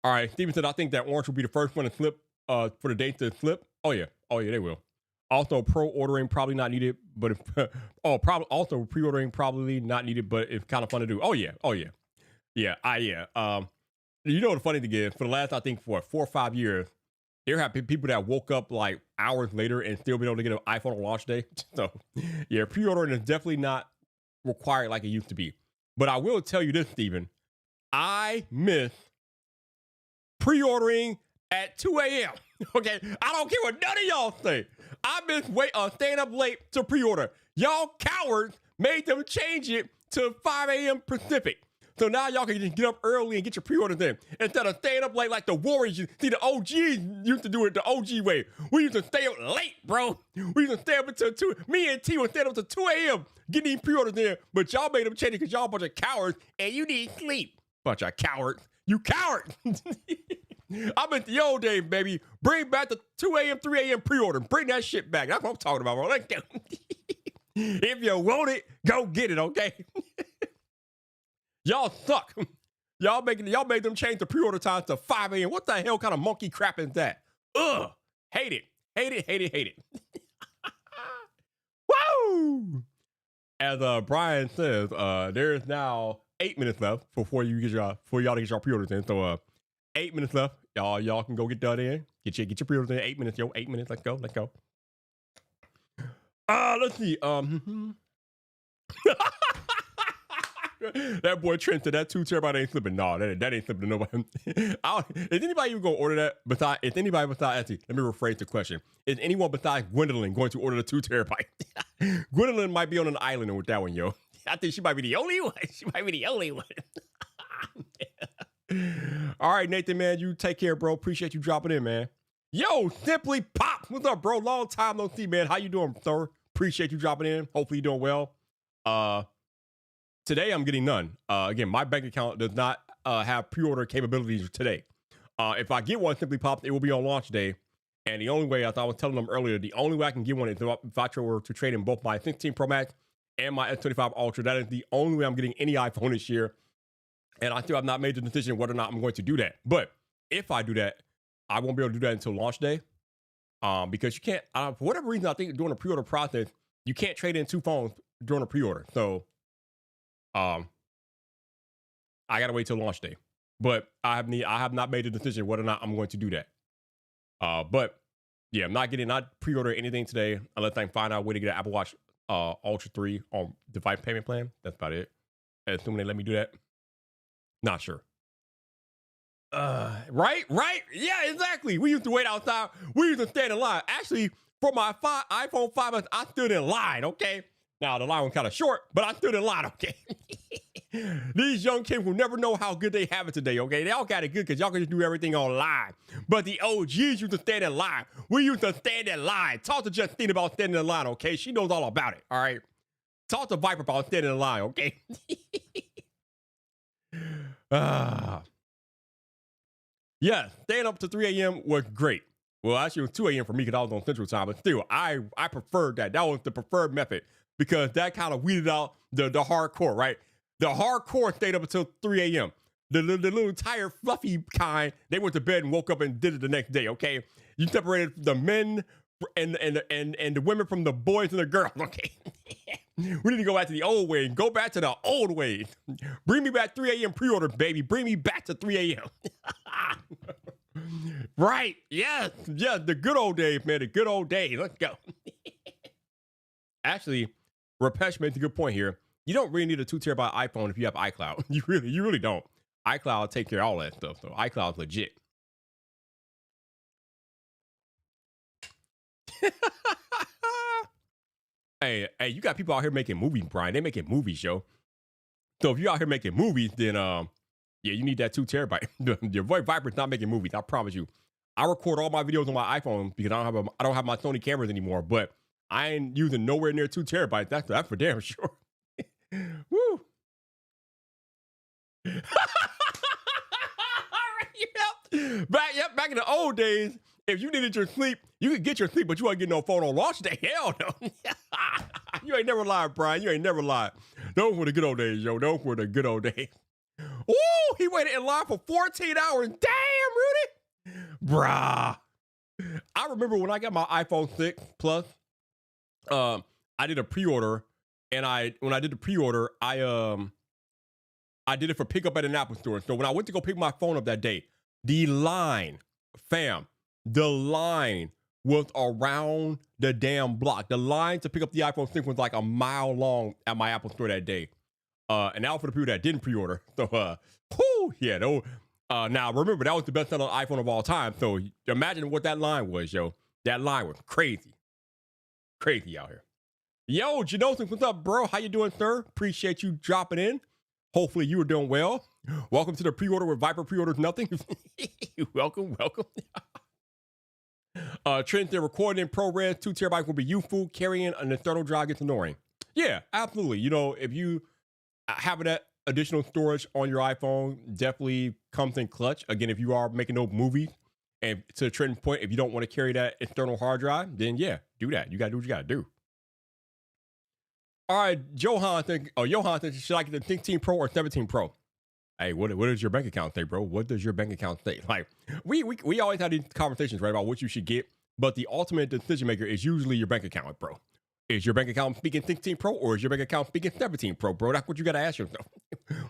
All right, Steven said, I think that orange will be the first one to flip for the date to flip. Oh yeah, they will. Also, pre-ordering probably not needed, but also pre-ordering probably not needed, but it's kind of fun to do. Oh yeah. You know the funny thing is, for the last, I think, for 4 or 5 years, there have been people that woke up like hours later and still been able to get an iPhone on launch day. So yeah, pre-ordering is definitely not required like it used to be. But I will tell you this, Steven, I miss pre-ordering at 2 a.m. Okay, I don't care what none of y'all say. I miss staying up late to pre-order. Y'all cowards made them change it to 5 a.m. Pacific. So now y'all can just get up early and get your pre-orders in instead of staying up late like the Warriors. See, the OGs used to do it the OG way. We used to stay up late, bro. We used to stay up until 2. Me and T would stay up until 2 a.m. getting these pre-orders in, but y'all made them change it because y'all a bunch of cowards and you need sleep. Bunch of cowards. You cowards. I'm in the old days, baby. Bring back the 2 a.m., 3 a.m. pre-order. Bring that shit back. That's what I'm talking about, bro. Let's go. If you want it, go get it, okay? Y'all suck. Y'all made them change the pre-order time to 5 a.m. What the hell kind of monkey crap is that? Ugh. Hate it. Woo! As Brian says, there is now 8 minutes left before y'all to get your pre-orders in. So 8 minutes left. Y'all can go get that in. Get your pre-orders in. 8 minutes, yo. 8 minutes. Let's go. Let's see. That boy Trent said that 2 terabyte ain't slipping. No, that ain't slipping to nobody. Is anybody even going to order that? Is anybody besides, actually, let me rephrase the question. Is anyone besides Gwendolyn going to order the 2 terabyte? Gwendolyn might be on an island with that one, yo. I think she might be the only one. She might be the only one. All right, Nathan, man, you take care, bro. Appreciate you dropping in, man. Yo, Simply Pop. What's up, bro? Long time no see, man. How you doing, sir? Appreciate you dropping in. Hopefully you're doing well. Today I'm getting none. Again, my bank account does not have pre-order capabilities today. If I get one Simply Pop, it will be on launch day. And the only way, as I was telling them earlier, the only way I can get one is if I were to trade in both my 16 Pro Max and my S25 Ultra. That is the only way I'm getting any iPhone this year. And I still have not made the decision whether or not I'm going to do that. But if I do that, I won't be able to do that until launch day. Because you can't, for whatever reason, I think during the pre-order process, you can't trade in 2 phones during a pre-order. So I gotta wait till launch day. But I have not made the decision whether or not I'm going to do that. But yeah, I'm not pre-order anything today unless I can find out a way to get an Apple Watch Ultra 3 on device payment plan. That's about it. Assuming they let me do that. Not sure. Right? Yeah, exactly. We used to wait outside. We used to stand in line. Actually, for my iPhone 5S, I stood in line, okay? Now, the line was kind of short, but I stood in line, okay? These young kids will never know how good they have it today, okay? They all got it good because y'all can just do everything online. But the OGs used to stand in line. We used to stand in line. Talk to Justine about standing in line, okay? She knows all about it, all right? Talk to Vyyyper about standing in line, okay? Yeah, staying up to 3 a.m. was great. Well, actually, it was 2 a.m. for me because I was on Central Time, but still, I preferred that. That was the preferred method because that kind of weeded out the hardcore, right? The hardcore stayed up until 3 a.m. The little tired, fluffy kind, they went to bed and woke up and did it the next day, okay? You separated the men and the women from the boys and the girls, okay? We need to go back to the old way and go back to the old ways. Bring me back 3 a.m. pre-order, baby. Bring me back to 3 a.m. Right. Yes. Yes. The good old days, man. The good old days. Let's go. Actually, Rapesh made a good point here. You don't really need a 2 terabyte iPhone if you have iCloud. You really don't. iCloud will take care of all that stuff. So iCloud's legit. Hey, you got people out here making movies, Brian. They making movies, yo. So if you're out here making movies, then yeah, you need that 2 terabyte. Your voice Vyyyper's not making movies. I promise you. I record all my videos on my iPhone because I don't have my Sony cameras anymore. But I ain't using nowhere near 2 terabytes. That's for damn sure. Woo. Back in the old days, if you needed your sleep, you could get your sleep, but you ain't getting no phone on launch day. Hell no. You ain't never lied, Brian. You ain't never lied. Those were the good old days, yo. Those were the good old days. Ooh, he waited in line for 14 hours. Damn, Rudy. Bruh. I remember when I got my iPhone 6 Plus, I did a pre-order, and when I did the pre-order, I did it for pickup at an Apple store. So when I went to go pick my phone up that day, the line was around the damn block. The line to pick up the iPhone 6 was like a mile long at my Apple store that day. And now for the people that didn't pre-order. So, yeah. Now, remember, that was the best-selling iPhone of all time. So imagine what that line was, yo. That line was crazy. Crazy out here. Yo, Janosin, what's up, bro? How you doing, sir? Appreciate you dropping in. Hopefully you were doing well. Welcome to the pre-order where Vyyyper pre-orders nothing. Welcome. Trent, they're recording in ProRes. 2 terabytes will be useful. Carrying an external drive gets annoying. Yeah, absolutely. You know, if you having that additional storage on your iPhone definitely comes in clutch. Again, if you are making those movies, and to Trent's point, if you don't want to carry that external hard drive, then yeah, do that. You got to do what you got to do. All right, Johan thinks, should I get the 16 Pro or 17 Pro? Hey, what does your bank account say, bro? What does your bank account say? Like, we always have these conversations, right, about what you should get, but the ultimate decision maker is usually your bank account, bro. Is your bank account speaking 16 Pro or is your bank account speaking 17 Pro, bro? That's what you got to ask yourself.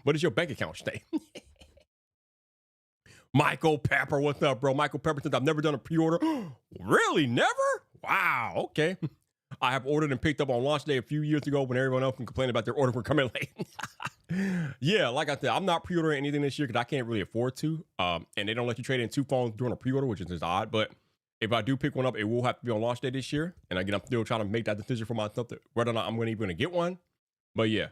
What does your bank account say? Michael Pepper, what's up, bro? Michael Pepper says, I've never done a pre-order. Really? Never? Wow, okay. I have ordered and picked up on launch day a few years ago when everyone else was complaining about their order for coming late. Yeah, like I said, I'm not pre-ordering anything this year because I can't really afford to. And they don't let you trade in two phones during a pre-order, which is just odd. But if I do pick one up, it will have to be on launch day this year. And again, I'm still trying to make that decision for myself whether or not I'm even going to get one. But yeah,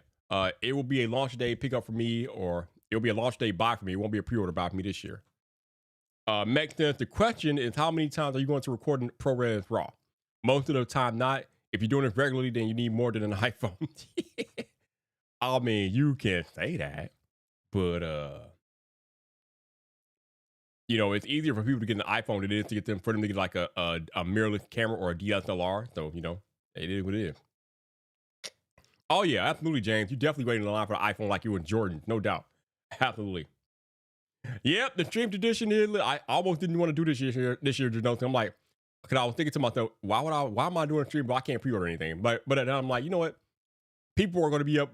it will be a launch day pickup for me, or it'll be a launch day buy for me. It won't be a pre-order buy for me this year. Max says the question is, how many times are you going to record and program this raw? Most of the time, not. If you're doing it regularly, then you need more than an iPhone. I mean, you can say that, but you know, it's easier for people to get an iPhone than it is to get them for them to get like a mirrorless camera or a DSLR. So you know, it is what it is. Oh yeah, absolutely, James. You definitely waiting in line for the iPhone like you were Jordan, no doubt. Absolutely. Yep, the stream tradition is. I almost didn't want to do this year. I'm like, because I was thinking to myself, why am I doing a stream? But I can't pre-order anything. But then I'm like, you know what? People are going to be up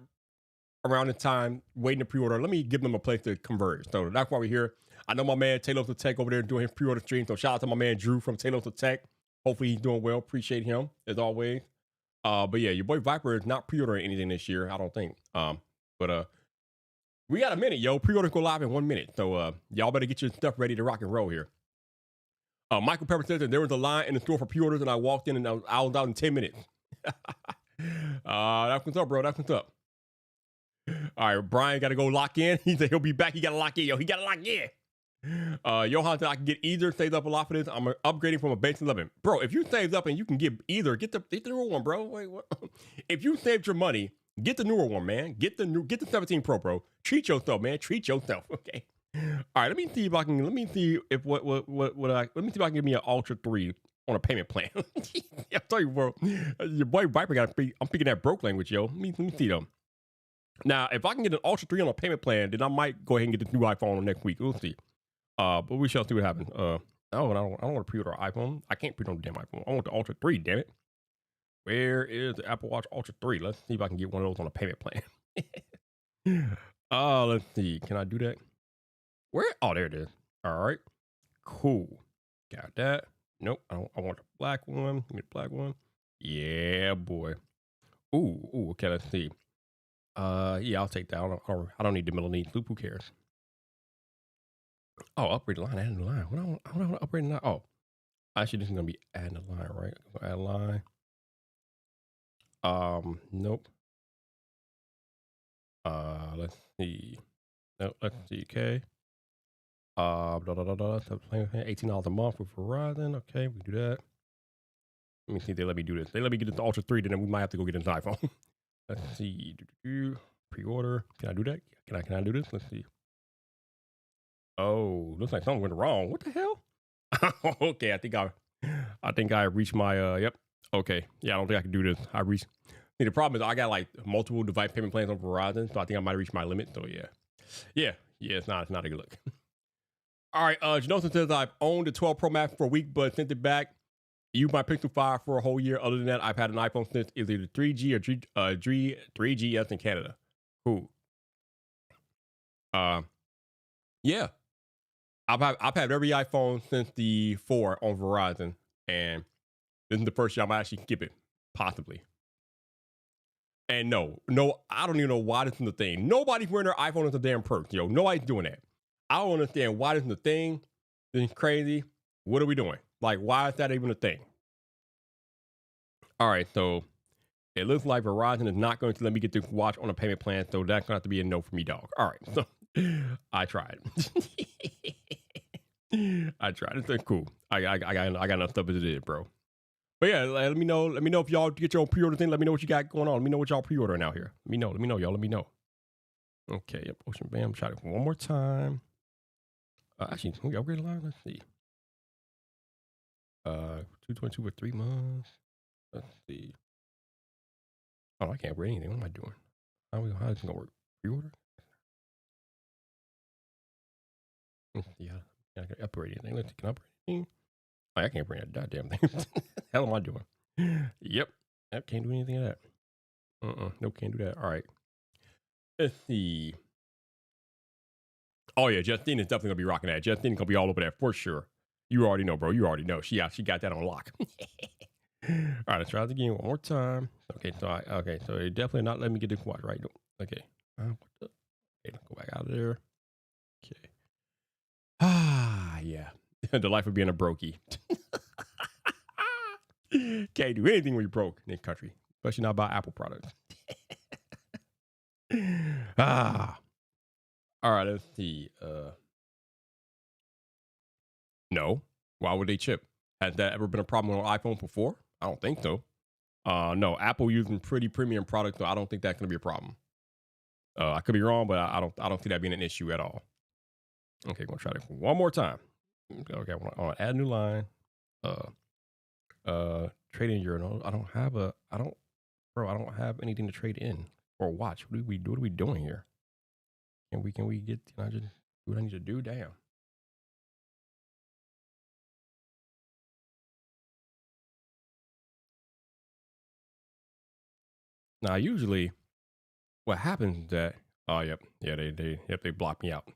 around the time waiting to pre-order. Let me give them a place to converge. So that's why we're here. I know my man Taylor to Tech over there doing his pre-order stream. So shout out to my man Drew from Taylor to Tech. Hopefully he's doing well. Appreciate him as always. But yeah, your boy Vyyyper is not pre-ordering anything this year, I don't think. But we got a minute, yo. Pre-order go live in 1 minute. So y'all better get your stuff ready to rock and roll here. Michael Pepper says that there was a line in the store for pre-orders and I walked in and I was out in 10 minutes. That's what's up, bro. That's what's up. All right, Brian got to go lock in. He said he'll be back. He got to lock in, yo. He got to lock in. Johan said I can get either. Saved up a lot for this. I'm upgrading from a base 11, bro. If you saved up and you can get either, get the newer one, bro. Wait, what? If you saved your money, get the newer one, man. Get the 17 Pro, bro. Treat yourself, man. Treat yourself. Okay. All right. Let me see if I can. Let me see if let me see if I can give me an Ultra 3 on a payment plan. I tell you, bro. Your boy Vyyyper got. I'm speaking that broke language, yo. Let me see though. Now, if I can get an Ultra 3 on a payment plan, then I might go ahead and get this new iPhone next week. We'll see. But we shall see what happens. I don't want to pre-order an iPhone. I can't pre-order the damn iPhone. I want the Ultra 3, damn it. Where is the Apple Watch Ultra 3? Let's see if I can get one of those on a payment plan. Let's see. Can I do that? Where? Oh, there it is. All right. Cool. Got that. Nope. I want the black one. Give me the black one. Yeah, boy. Ooh. Okay, let's see. Yeah, I'll take that. I don't need the middle need loop. Who cares? Oh, upgrade line, add a new line. I don't want to upgrade line. Oh, actually, this is gonna be adding a line, right? Add a line. Nope. Let's see. Nope. Let's see. Okay. $18 a month with Verizon. Okay, we can do that. Let me see if they let me do this. They let me get the Ultra 3, then we might have to go get an iPhone. Let's see. Pre-order. Can I do that? Can I do this? Let's see. Oh, looks like something went wrong. What the hell? Okay, I think I reached my yep. Okay. Yeah, I don't think I can do this. See, the problem is I got like multiple device payment plans on Verizon, so I think I might reach my limit. So yeah, it's not a good look. All right, Janosen says I've owned the 12 Pro Max for a week, but sent it back. Used my Pixel 5 for a whole year. Other than that, I've had an iPhone since either 3G or 3GS in Canada. Cool. Yeah. I've had every iPhone since the 4 on Verizon, and this is the first year I'm actually skip it, possibly. And no, I don't even know why this is the thing. Nobody's wearing their iPhone as a damn perk, yo. Nobody's doing that. I don't understand why this is the thing. This is crazy. What are we doing? Like, why is that even a thing? All right, so it looks like Verizon is not going to let me get this watch on a payment plan, so that's going to have to be a no for me, dog. All right, so I tried. I tried. It's cool. I got enough stuff as it is, bro. But yeah, let me know if y'all get your own pre-order thing. Let me know what you got going on. Let me know what y'all pre-ordering out here. Let me know, y'all. Let me know. Okay, yep. Ocean Bam. Try it one more time. Actually, can we upgrade the line? Let's see. 222 for 3 months. Let's see. Oh, I can't upgrade anything. What am I doing? How is this gonna work? Pre-order? Yeah, I can upgrade anything. Let's see. Can I upgrade anything? Oh, I can't bring that goddamn thing. What the hell am I doing? Yep. I can't do anything of that. Nope, can't do that. All right. Let's see. Oh yeah, Justine is definitely gonna be rocking that. Justine gonna be all over that for sure. You already know, bro. You already know. She got that on lock. All right, let's try this again one more time. Okay, so it definitely not letting me get this watch right. Okay. What the? Okay, let's go back out of there. Okay. Ah, yeah. The life of being a brokey. Can't do anything when you're broke in this country, especially not buy Apple products. Ah. All right, let's see. No. Why would they chip? Has that ever been a problem on iPhone before? I don't think so. No, Apple using pretty premium products, so I don't think that's gonna be a problem. I could be wrong, but I don't see that being an issue at all. Okay, gonna try that one more time. Okay, I want to add a new line. Trading journal. I don't have anything to trade in or watch. What are we doing here? Can we get? Can I just do what I need to do? Damn. Now, usually, what happens is that they block me out.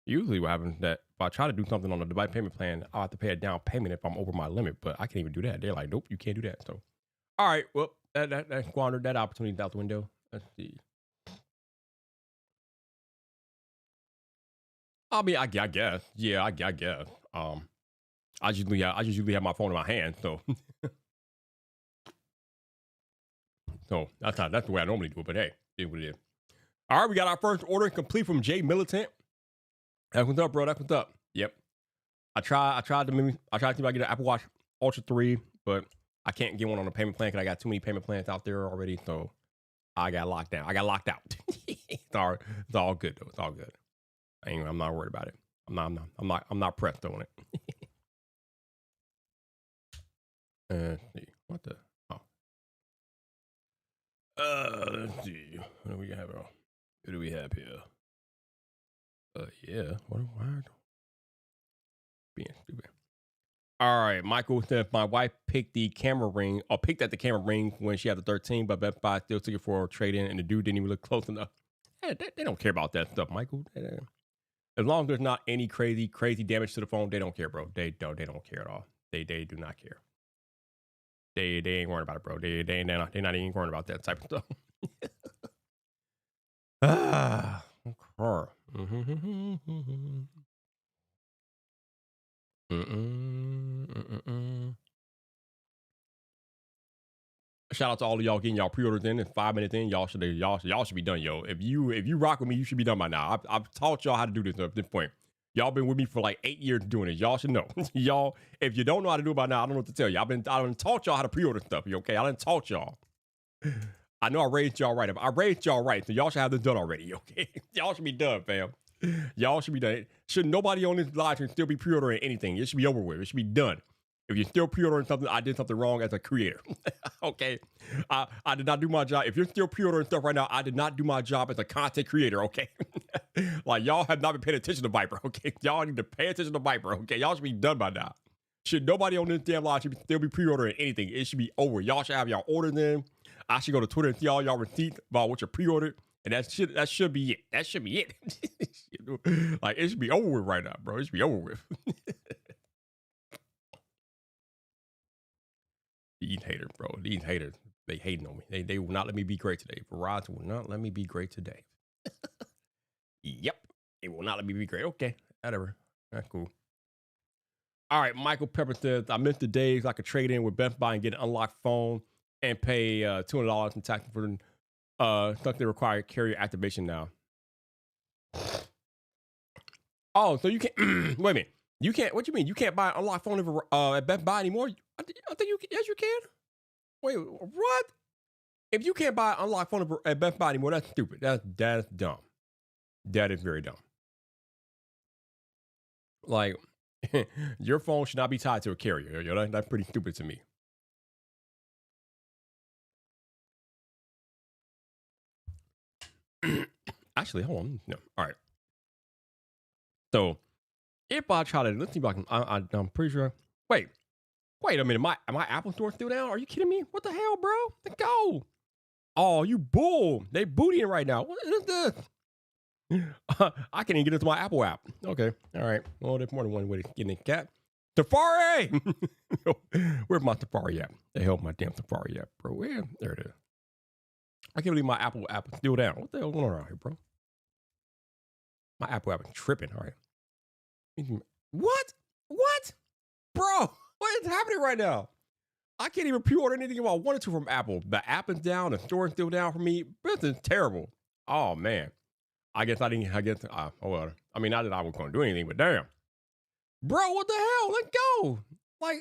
Usually, what happens is that if I try to do something on the device payment plan, I'll have to pay a down payment if I'm over my limit. But I can't even do that. They're like, nope, you can't do that. So, all right, well, that squandered that opportunity out the window. Let's see. I guess. Yeah, I guess. I just usually have my phone in my hand, so that's the way I normally do it. But hey, it is what it is. All right, we got our first order complete from Jay Militant. That's what's up, bro. That's what's up. Yep. I tried to see if I get an Apple Watch Ultra 3, but I can't get one on a payment plan because I got too many payment plans out there already. So I got locked down. I got locked out. It's all good though. It's all good. I'm not worried about it. I'm not pressed on it. Let's see. What the? Oh. Let's see. What do we have? What do we have here? Yeah. Why? Being stupid. All right. Michael said my wife picked at the camera ring when she had the 13, but Best Buy still took it for a trade in, and the dude didn't even look close enough. Hey, they don't care about that stuff, Michael. As long as there's not any crazy damage to the phone, they don't care, bro. They don't care at all. They do not care. They ain't worried about it, bro. They're not even worried about that type of stuff. Okay. Shout out to all of y'all getting y'all pre-orders in. It's 5 minutes in. Y'all should be done, yo. If you rock with me, you should be done by now. I've taught y'all how to do this at this point. Y'all been with me for like 8 years doing it. Y'all should know. Y'all, if you don't know how to do it by now, I don't know what to tell you. I done taught y'all how to pre-order stuff. You okay? I done taught y'all. I know I raised y'all right. I raised y'all right, so y'all should have this done already. Okay? Y'all should be done, fam. Y'all should be done. Should nobody on this live stream still be pre-ordering anything? It should be over with. It should be done. If you're still pre-ordering something, I did something wrong as a creator. Okay? I did not do my job. If you're still pre-ordering stuff right now, I did not do my job as a content creator, okay? Like, y'all have not been paying attention to Vyyyper, okay? Y'all need to pay attention to Vyyyper, okay? Y'all should be done by now. Should nobody on this damn live should still be pre-ordering anything? It should be over. Y'all should have y'all orders in. I should go to Twitter and see all y'all receipts about what you pre-ordered. And that should be it. That should be it. Like, it should be over with right now, bro. It should be over with. These haters, bro. These haters, they hating on me. They will not let me be great today. Verizon will not let me be great today. Yep. They will not let me be great. Okay. Whatever. That's cool. All right. Michael Pepper says, I missed the days I could trade in with Best Buy and get an unlocked phone and pay $200 in tax for something required carrier activation now. Oh, so you can't wait a minute. You can't, what you mean? You can't buy an unlocked phone at Best Buy anymore? I think you can. Yes, you can. Wait, what? If you can't buy an unlocked phone at Best Buy anymore, that's stupid. That's dumb. That is very dumb. Like, your phone should not be tied to a carrier. You know, that's pretty stupid to me. Actually, hold on. No. All right. So, if I try to, let's see if I can, I'm pretty sure. Wait a minute. My Apple Store still down? Are you kidding me? What the hell, bro? Let's go. Oh, you bull. They bootying right now. What is this? I can't even get into my Apple app. Okay. All right. Well, there's more than one way to get in, cat. Safari! Where's my Safari app? The hell, my damn Safari app, bro. Where? There it is. I can't believe my Apple app is still down. What the hell going on around here, bro? My Apple app is tripping. All right. What? What? Bro, what is happening right now? I can't even pre-order anything if I wanted to from Apple. The app is down, the store is still down for me. This is terrible. Oh man. I guess I didn't. I guess. Oh well. I mean, not that I was going to do anything, but damn, bro, what the hell? Let's go. Like,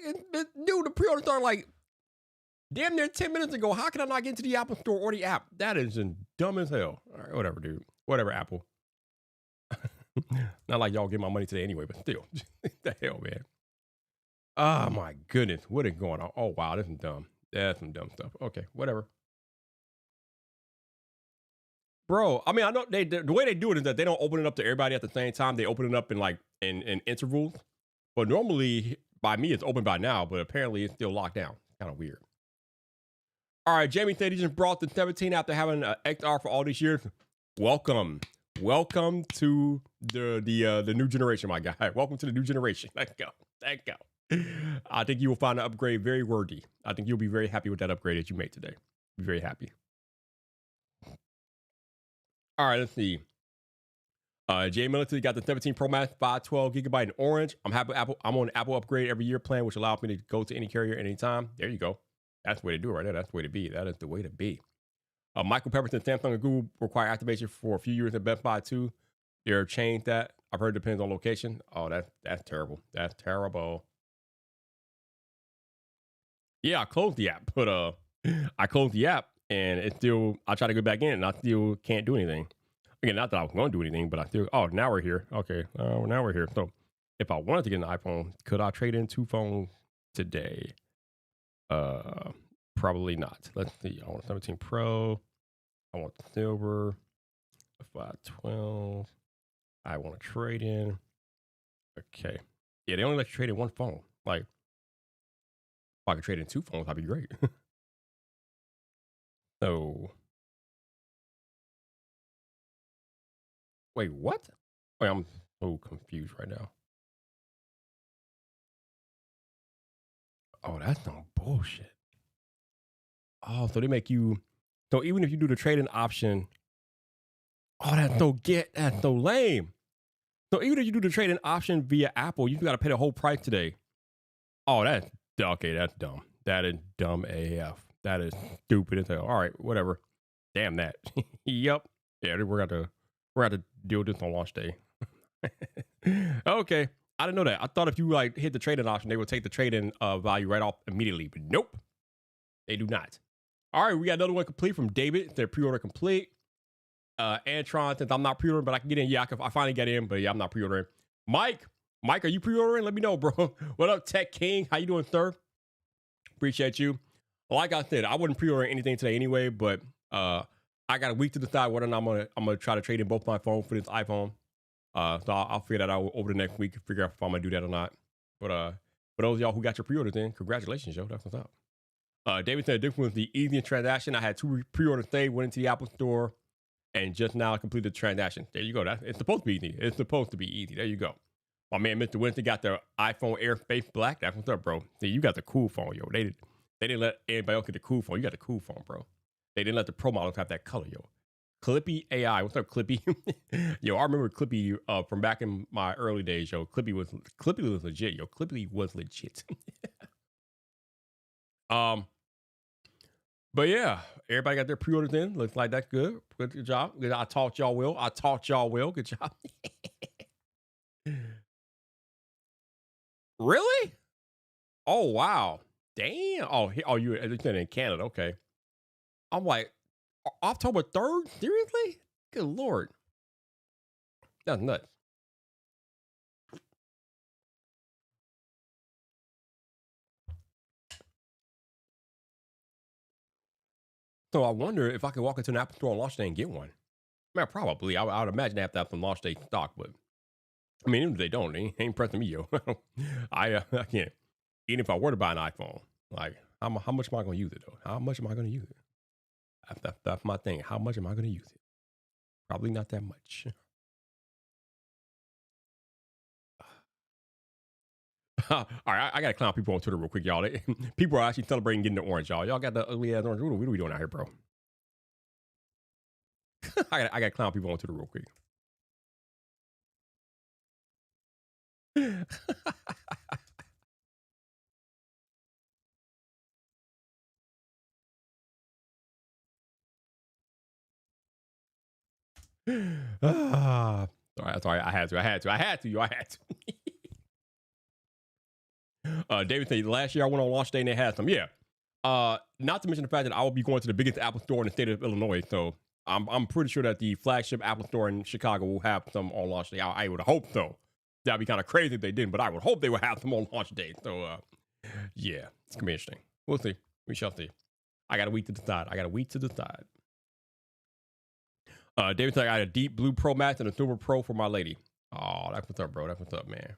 dude, the pre-order started like damn near 10 minutes ago. How can I not get into the Apple Store or the app? That is dumb as hell. All right, whatever, dude. Whatever, Apple. Not like y'all get my money today anyway, but still, the hell, man. Oh my goodness, what is going on? Oh wow, this is dumb. That's some dumb stuff. Okay, whatever. Bro, I mean, I know the way they do it is that they don't open it up to everybody at the same time. They open it up in like in intervals. But normally, by me, it's open by now. But apparently, it's still locked down. Kind of weird. All right, Jamie said he just brought the 17 after having an XR for all these years. Welcome to the new generation, my guy. Welcome to the new generation. Thank you. I think you will find the upgrade very worthy. I think you'll be very happy with that upgrade that you made today. Be very happy. All right, let's see. Jay Military got the 17 Pro Max 512 gigabyte in orange. I'm happy. I'm on Apple upgrade every year plan, which allows me to go to any carrier anytime. There you go. That's the way to do it right there. That's the way to be. That is the way to be. Michael Pepperton, Samsung and Google require activation for a few years at Best Buy too. They're changed that. I've heard it depends on location. Oh, that's terrible. That's terrible. Yeah, I closed the app, but I closed the app and it's still. I try to go back in and I still can't do anything. Again, not that I was going to do anything, but I still. Oh, now we're here. Okay, now we're here. So, if I wanted to get an iPhone, could I trade in 2 phones today? Probably not. Let's see. I want 17 Pro. I want silver. 512. I want to trade in. Okay. Yeah, they only let you trade in 1 phone. Like, if I could trade in 2 phones, that'd be great. So, wait, what? Wait, I'm so confused right now. Oh, that's some bullshit. Oh, so they make you. So even if you do the trading option, oh, that's so lame. So even if you do the trading option via Apple, you got to pay the whole price today. Oh, that's okay. That's dumb. That is dumb AF. That is stupid as hell. All right, whatever. Damn that. Yep. Yeah, we're going to deal with this on launch day. Okay. I didn't know that. I thought if you like hit the trading option, they would take the trading value right off immediately, but nope, they do not. All right, we got another one complete from David. Their pre-order complete. Antron, since I'm not pre-ordering, but I can get in. Yeah, I finally get in, but yeah, I'm not pre-ordering. Mike, are you pre-ordering? Let me know, bro. What up, Tech King? How you doing, sir? Appreciate you. Like I said, I wouldn't pre-order anything today anyway, but I got a week to decide whether or not I'm gonna try to trade in both my phones for this iPhone. So I'll figure that out over the next week, figure out if I'm gonna do that or not. But for those of y'all who got your pre-orders in, congratulations, yo. That's what's up. David said the difference was the easiest transaction. I had 2 pre-orders today, went into the Apple store, and just now I completed the transaction. There you go. It's supposed to be easy. It's supposed to be easy. There you go. My man, Mr. Winston, got the iPhone Air Face Black. That's what's up, bro. See, you got the cool phone, yo. They didn't let anybody else get the cool phone. You got the cool phone, bro. They didn't let the Pro models have that color, yo. Clippy AI. What's up, Clippy? Yo, I remember Clippy from back in my early days, yo. Clippy was legit, yo. Clippy was legit. But yeah, everybody got their pre-orders in. Looks like that's good. Good job. I taught y'all well. Good job. Really? Oh wow. Damn. Oh, you're in Canada. Okay. I'm like, October 3rd? Seriously? Good Lord. That's nuts. So I wonder if I could walk into an Apple store on launch day and get one. Man, probably. I would imagine they have to have some launch day stock, but I mean, even if they don't, they ain't pressing me, yo. I can't. Even if I were to buy an iPhone, like, how much am I going to use it, though? How much am I going to use it? That's my thing. How much am I going to use it? Probably not that much. All right, I got to clown people on Twitter real quick, y'all. People are actually celebrating getting the orange, y'all. Y'all got the ugly ass orange. What are we doing out here, bro? I got to clown people on Twitter real quick. Sorry. I had to. David said last year I went on launch day and they had some. Yeah. Not to mention the fact that I will be going to the biggest Apple store in the state of Illinois. So I'm pretty sure that the flagship Apple store in Chicago will have some on launch day. I would hope so. That'd be kind of crazy if they didn't, but I would hope they would have some on launch day. So yeah, it's gonna be interesting. We'll see. We shall see. I got a week to decide. David said I got a deep blue Pro Max and a silver Pro for my lady. Oh, that's what's up, bro. That's what's up, man.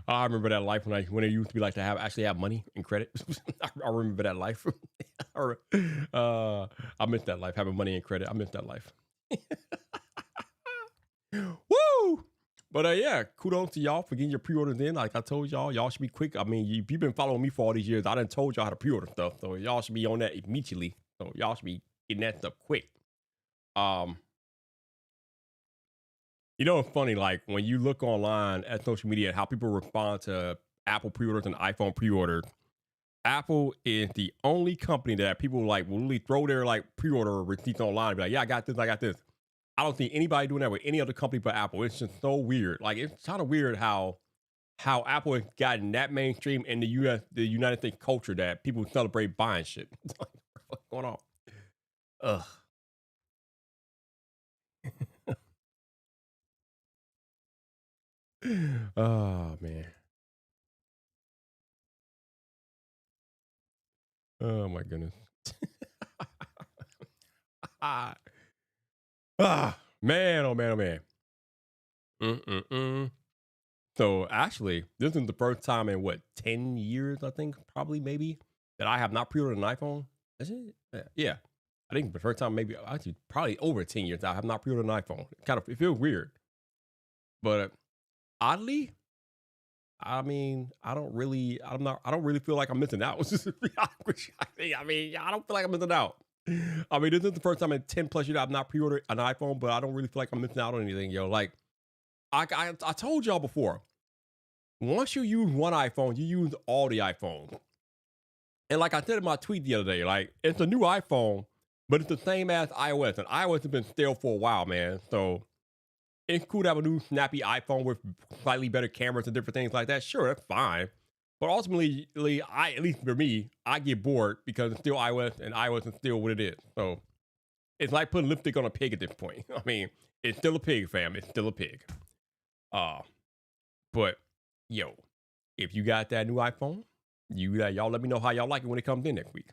I remember that life when it used to be like to actually have money and credit. I remember that life. I miss that life, having money and credit. I miss that life. Woo! But yeah, kudos to y'all for getting your pre-orders in. Like I told y'all should be quick. I mean, if you've been following me for all these years, I done told y'all how to pre-order stuff. So y'all should be on that immediately. So y'all should be getting that stuff quick. You know, it's funny, like when you look online at social media, how people respond to Apple pre-orders and iPhone pre-orders. Apple is the only company that people like will really throw their like pre-order receipts online and be like, yeah, I got this. I don't see anybody doing that with any other company but Apple. It's just so weird. Like it's kind of weird how Apple has gotten that mainstream in the United States culture that people celebrate buying shit. What's going on? Ugh. Oh man. Oh my goodness. Man, oh man. So actually, this is the first time in what 10 years, I think, probably maybe, that I have not pre-ordered an iPhone. Is it? Yeah. I think the first time, maybe actually probably over 10 years, I have not pre-ordered an iPhone. It feels weird. But oddly, I mean, I don't really feel like I'm missing out. I mean, I don't feel like I'm missing out. I mean, this is the first time in 10 plus years I've not pre-ordered an iPhone, but I don't really feel like I'm missing out on anything, yo. Like, I told y'all before, once you use one iPhone, you use all the iPhones. And like I said in my tweet the other day, like, it's a new iPhone, but it's the same as iOS. And iOS has been stale for a while, man. So it's cool to have a new snappy iPhone with slightly better cameras and different things like that. Sure, that's fine. But ultimately, at least for me, I get bored because it's still iOS and iOS is still what it is. So it's like putting lipstick on a pig at this point. I mean, it's still a pig, fam. It's still a pig. But yo, if you got that new iPhone, y'all let me know how y'all like it when it comes in next week.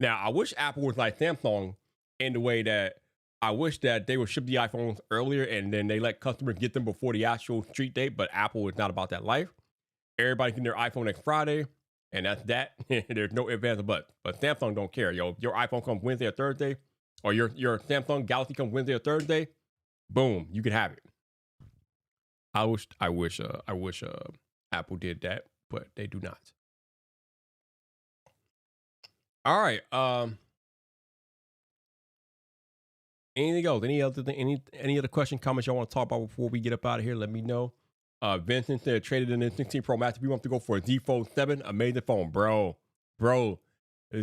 Now, I wish Apple was like Samsung in the way that I wish that they would ship the iPhones earlier and then they let customers get them before the actual street date. But Apple is not about that life. Everybody can get their iPhone next Friday, and that's that. There's no ifs, ands, or buts. But Samsung don't care, yo. If your iPhone comes Wednesday or Thursday, or your Samsung Galaxy comes Wednesday or Thursday, boom, you can have it. I wish Apple did that, but they do not. All right. Anything else? Any other question, comments y'all want to talk about before we get up out of here? Let me know. Vincent said traded in the 16 Pro Max. If you want to go for a Z Fold 7, amazing phone, bro.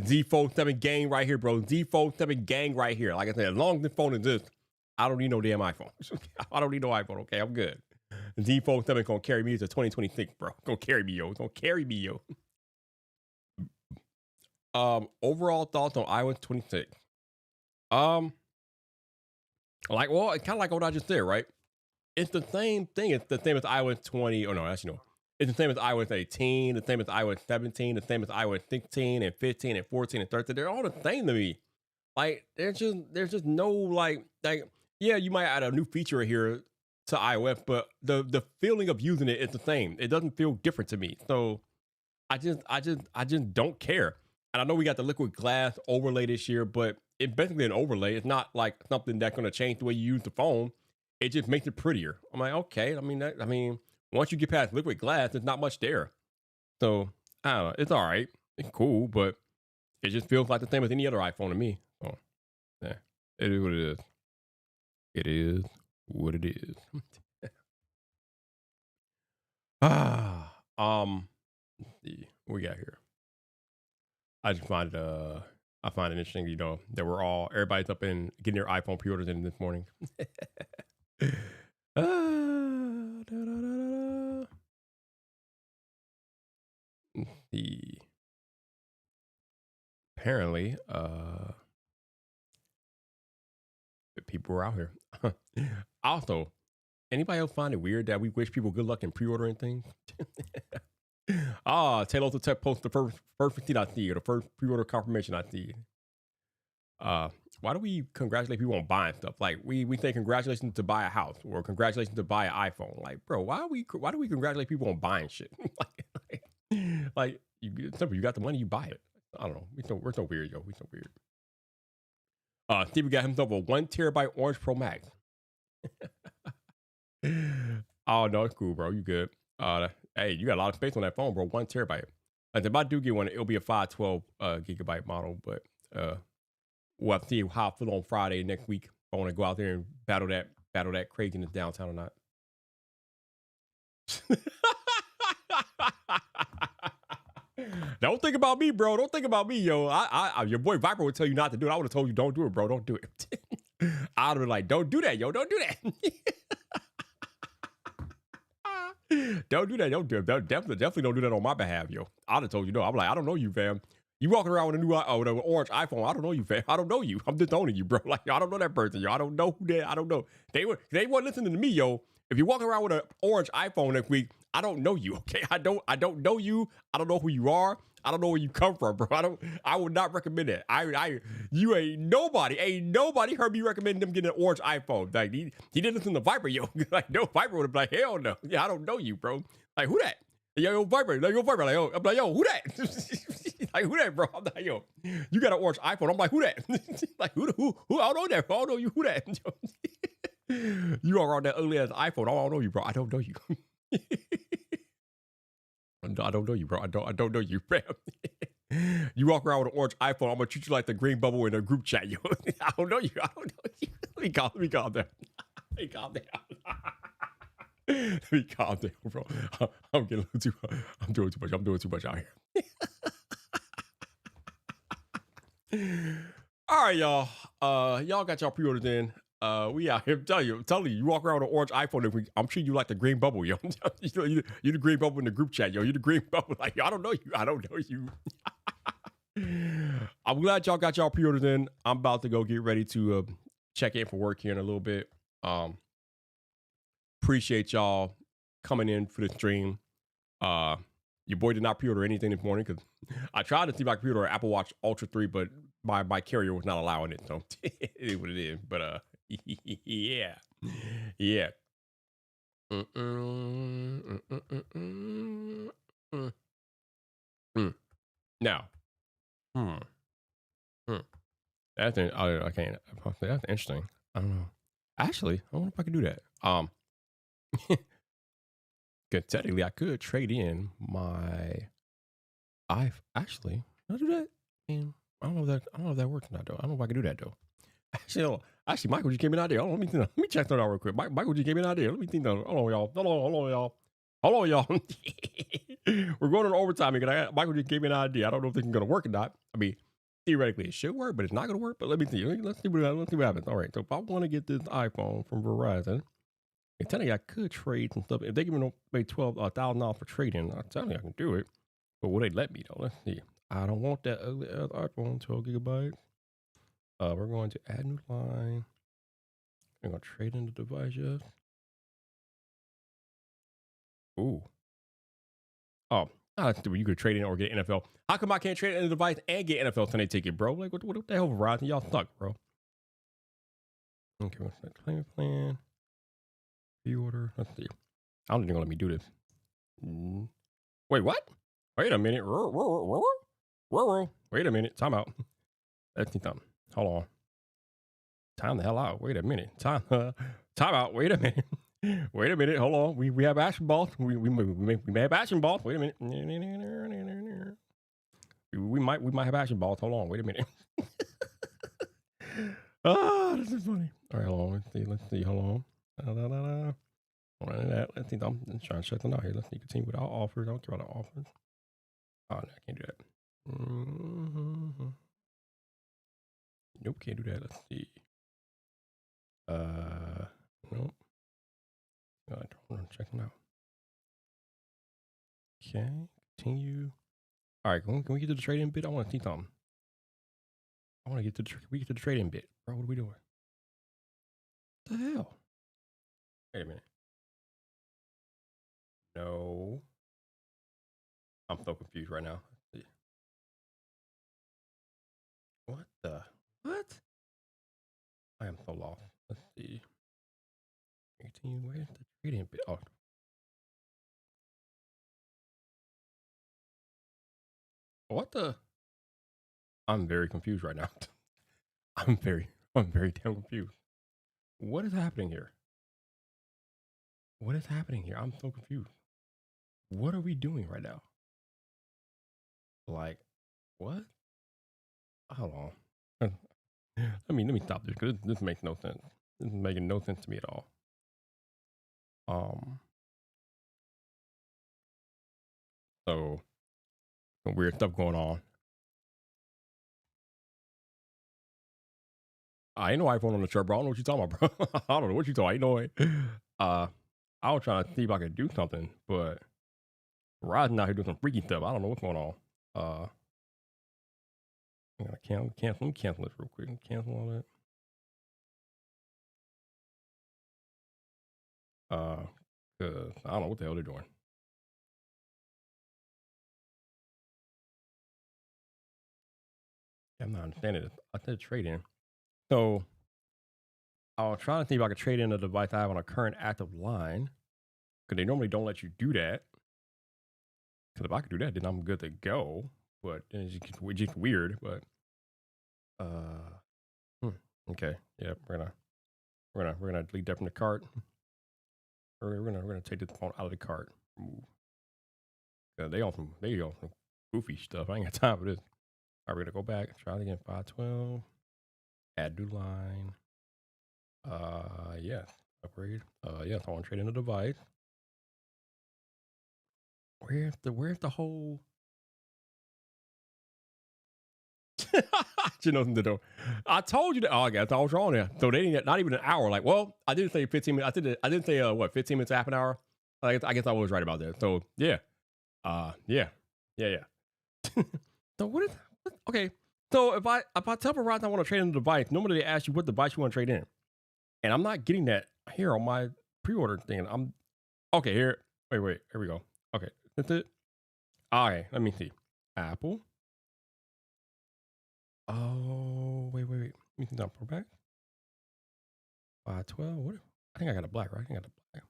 Z Fold 7 gang right here, bro. Z Fold 7 gang right here. Like I said, as long as the phone exists, I don't need no damn iPhone. I don't need no iPhone. Okay, I'm good. Z Fold 7 gonna carry me to 2026, bro. Gonna carry me, yo. Overall thoughts on iOS 26. Like, well, it's kind of like what I just said, right? It's the same thing. It's the same as iOS 20. Oh, no, actually, no. It's the same as iOS 18, the same as iOS 17, the same as iOS 16 and 15 and 14 and 13. They're all the same to me. Like, there's just no, like, yeah, you might add a new feature here to iOS, but the feeling of using it is the same. It doesn't feel different to me. So I just don't care. And I know we got the liquid glass overlay this year, but it's basically an overlay. It's not like something that's going to change the way you use the phone. It just makes it prettier. I'm like, okay. I mean, once you get past liquid glass, there's not much there. So I don't know. It's all right. It's cool, but it just feels like the same as any other iPhone to me. So yeah. It is what it is. It is what it is. Let's see what we got here. I just find it I find it interesting, that everybody's up and getting their iPhone pre-orders in this morning. Da, da, da, da. Let's see. Apparently, people are out here. Also, anybody else find it weird that we wish people good luck in pre-ordering things? Taylor to Tech post the first receipt I see, or the first pre-order confirmation I see. Why do we congratulate people on buying stuff? Like we say congratulations to buy a house or congratulations to buy an iPhone. Like, bro, why do we congratulate people on buying shit? like it's simple. You got the money, you buy it. I don't know. We're so weird, yo. We're so weird. Stevie got himself a 1 terabyte Orange Pro Max. Oh no, it's cool, bro. You good? Hey, you got a lot of space on that phone, bro. 1 terabyte. If I do get one, it'll be a 512 gigabyte model, but we'll have to see how I feel on Friday next week. If I want to go out there and battle that craziness downtown or not. Don't think about me, bro. Don't think about me, yo. Your boy Vyyyper would tell you not to do it. I would have told you, don't do it, bro. Don't do it. I'd have been like, don't do that, yo. Don't do that. Don't do that. Don't do it. Definitely don't do that on my behalf, yo. I'd have told you no. I'm like, I don't know you, fam. You walking around with a new with an orange iPhone. I don't know you, fam. I don't know you. I'm disowning you, bro. Like, I don't know that person, yo. I don't know who that. I don't know. They weren't listening to me, yo. If you're walking around with an orange iPhone next week, I don't know you, okay? I don't know you. I don't know who you are. I don't know where you come from, bro. I would not recommend that. You ain't nobody heard me recommend them getting an orange iPhone. Like he didn't listen to Vyyyper, yo. Like no, Vyyyper would have been like, hell no. Yeah, I don't know you, bro. Like who that? Yo, Vyyyper. Like yo, Vyyyper. Like yo, I'm like yo, who that? Like who that, bro? I'm like yo, you got an orange iPhone. I'm like who that? Like who? I don't know that. Bro. I don't know you. Who that? You are on that ugly ass iPhone. I don't know you, bro. I don't know you. I don't know you, bro. I don't know you, fam. You walk around with an orange iPhone, I'm gonna treat you like the green bubble in a group chat, yo. I don't know you. I don't know you. Let me calm down. Let me calm down, bro. I'm getting a little too. I'm doing too much. I'm doing too much out here. All right, y'all. Y'all got y'all pre-orders in. We out here. I'm telling you, you walk around with an orange iPhone. I'm treating you like the green bubble, yo. You the green bubble in the group chat, yo. You the green bubble. Like, I don't know you. I don't know you. I'm glad y'all got y'all pre-orders in. I'm about to go get ready to check in for work here in a little bit. Appreciate y'all coming in for the stream. Your boy did not pre-order anything this morning because I tried to see if I could pre-order an Apple Watch Ultra 3, but my carrier was not allowing it. So it is what it is. But yeah. Now, that's I can't. That's interesting. I don't know. Actually, I wonder if I could do that. Cause technically, I could trade in my Actually, can I do that? Man, I don't know if that works or not though. I don't know if I can do that though. Actually, Michael just gave me an idea. Let me check that out real quick. Michael just gave me an idea. Let me think that. Hold on, y'all. We're going on overtime again. Michael just gave me an idea. I don't know if this is gonna work or not. I mean, theoretically it should work, but it's not gonna work. But let me see. Let's see what happens. All right. So if I want to get this iPhone from Verizon, and technically I could trade some stuff. If they give me $12,000 for trading, I'm telling you I can do it. But will they let me though? Let's see. I don't want that ugly ass iPhone 12 gigabytes. We're going to add new line. We're going to trade in the device, yes. Ooh. Oh, you could trade in or get NFL. How come I can't trade in the device and get NFL Sunday ticket, bro? Like, what the hell, Verizon? Y'all suck, bro. Okay, what's that payment plan? Pre-order. Let's see. I don't think they're going to let me do this. Wait, what? Wait a minute. Wait a minute. Time out. Let's see something. Hold on. Time the hell out. Wait a minute. Time out. Wait a minute. Wait a minute. Hold on. We have action balls. We may have action balls. Wait a minute. We might have action balls. Hold on. Wait a minute. This is funny. All right, hold on. Let's see. Hold on. Let's see. I'm trying to check them out here. Let's see. Continue without offers. I don't care about the offers. Oh, no, I can't do that. Nope, can't do that. Let's see. Nope. Check them out. Okay, continue. All right, can we get to the trading bit? I want to see something. I want to get to the trading bit, bro. What are we doing? What the hell? Wait a minute. No, I'm so confused right now. Let's see. What the? What? I am so lost. Let's see. Continue. Where's the trading bit? Oh. What the? I'm very confused right now. I'm very damn confused. What is happening here? What is happening here? I'm so confused. What are we doing right now? Like, what? Hold on. Let me stop this because this makes no sense. This is making no sense to me at all. So some weird stuff going on. I ain't no iPhone on the chart, bro. I don't know what you're talking about, bro. I don't know what you're talking about. Ain't no way. I was trying to see if I could do something, but Rod's out here doing some freaky stuff. I don't know what's going on. I'm gonna cancel. Let me cancel this real quick. Cancel all that. Cause I don't know what the hell they're doing. I'm not understanding it. I said trade in. So I was trying to see if I could trade in a device I have on a current active line. Because they normally don't let you do that. Because if I could do that, then I'm good to go. But it's just weird. But okay. Yeah, we're gonna delete that from the cart. We're gonna take this phone out of the cart. They on some goofy stuff. I ain't got time for this. All right, we're gonna go back. Try it again. 512. Add new line. Yes. Upgrade. Yes. I want to trade in a device. Where's the whole? You know something though. I told you that. Oh, I guess I was wrong there. So they didn't not even an hour. Like, well, I didn't say 15 minutes. I didn't say what 15 minutes, half an hour. I guess I was right about that. So yeah. Yeah. So what is okay? So if I tell Verizon I want to trade in the device, normally they ask you what device you want to trade in, and I'm not getting that here on my pre-order thing. I'm okay here. Wait. Here we go. Okay, that's it. All right, let me see. Apple. Oh wait. Let me think. That back. 512. What? I think I got a black, right? I think I got a black.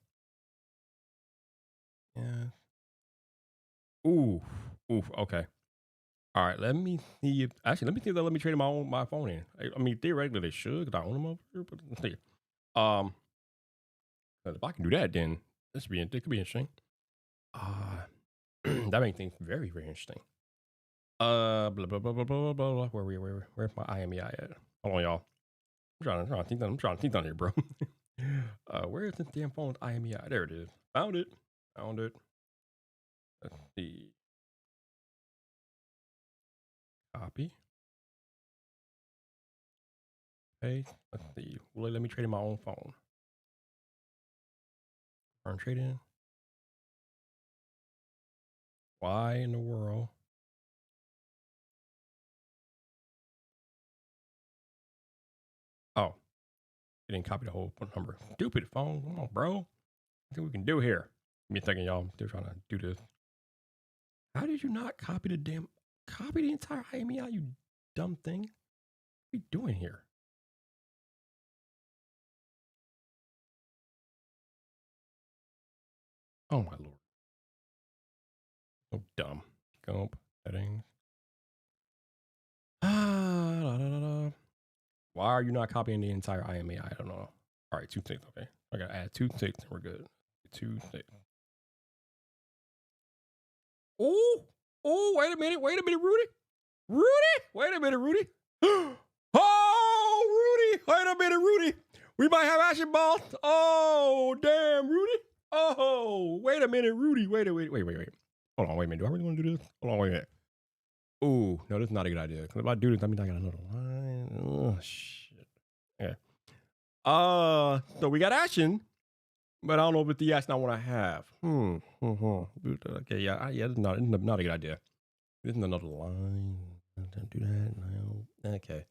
Yeah. Oof. Okay. All right. Let me see if actually let me see if they'll let me trade my phone in. I mean, theoretically they should because I own them over here. But let's see. If I can do that, then it could be interesting. That makes things very, very interesting. Blah blah blah blah blah blah. Where's my IMEI at? Hold on, y'all. I'm trying to think on here, bro. Where is this damn phone's IMEI? There it is. Found it. Let's see. Copy. Paste. Let's see. Will they let me trade in my own phone? Earn trade in. Why in the world? Oh, you didn't copy the whole number. Stupid phone. Come on, bro. What we can do here? Give me a second, y'all. I'm still trying to do this. How did you not copy the entire IMEI, you dumb thing? What are you doing here? Oh my lord. So dumb. Go settings. Why are you not copying the entire IMEI? I don't know. All right, 2 ticks. Okay. I gotta add 2 ticks and we're good. 2 ticks. Oh, wait a minute, Rudy. Wait a minute, Rudy. Oh, Wait a minute, Rudy. We might have action balls. Oh, damn, Rudy. Oh, wait a minute, Rudy. Wait. Hold on, wait a minute. Do I really want to do this? Hold on, wait a minute. Oh, no, this is not a good idea. Because if I do this, I mean, I got another line. Oh, shit. Yeah. So we got action, but I don't know if it's the action I want to have. Okay, yeah, this is not a good idea. This is another line. Don't do that. No. Okay.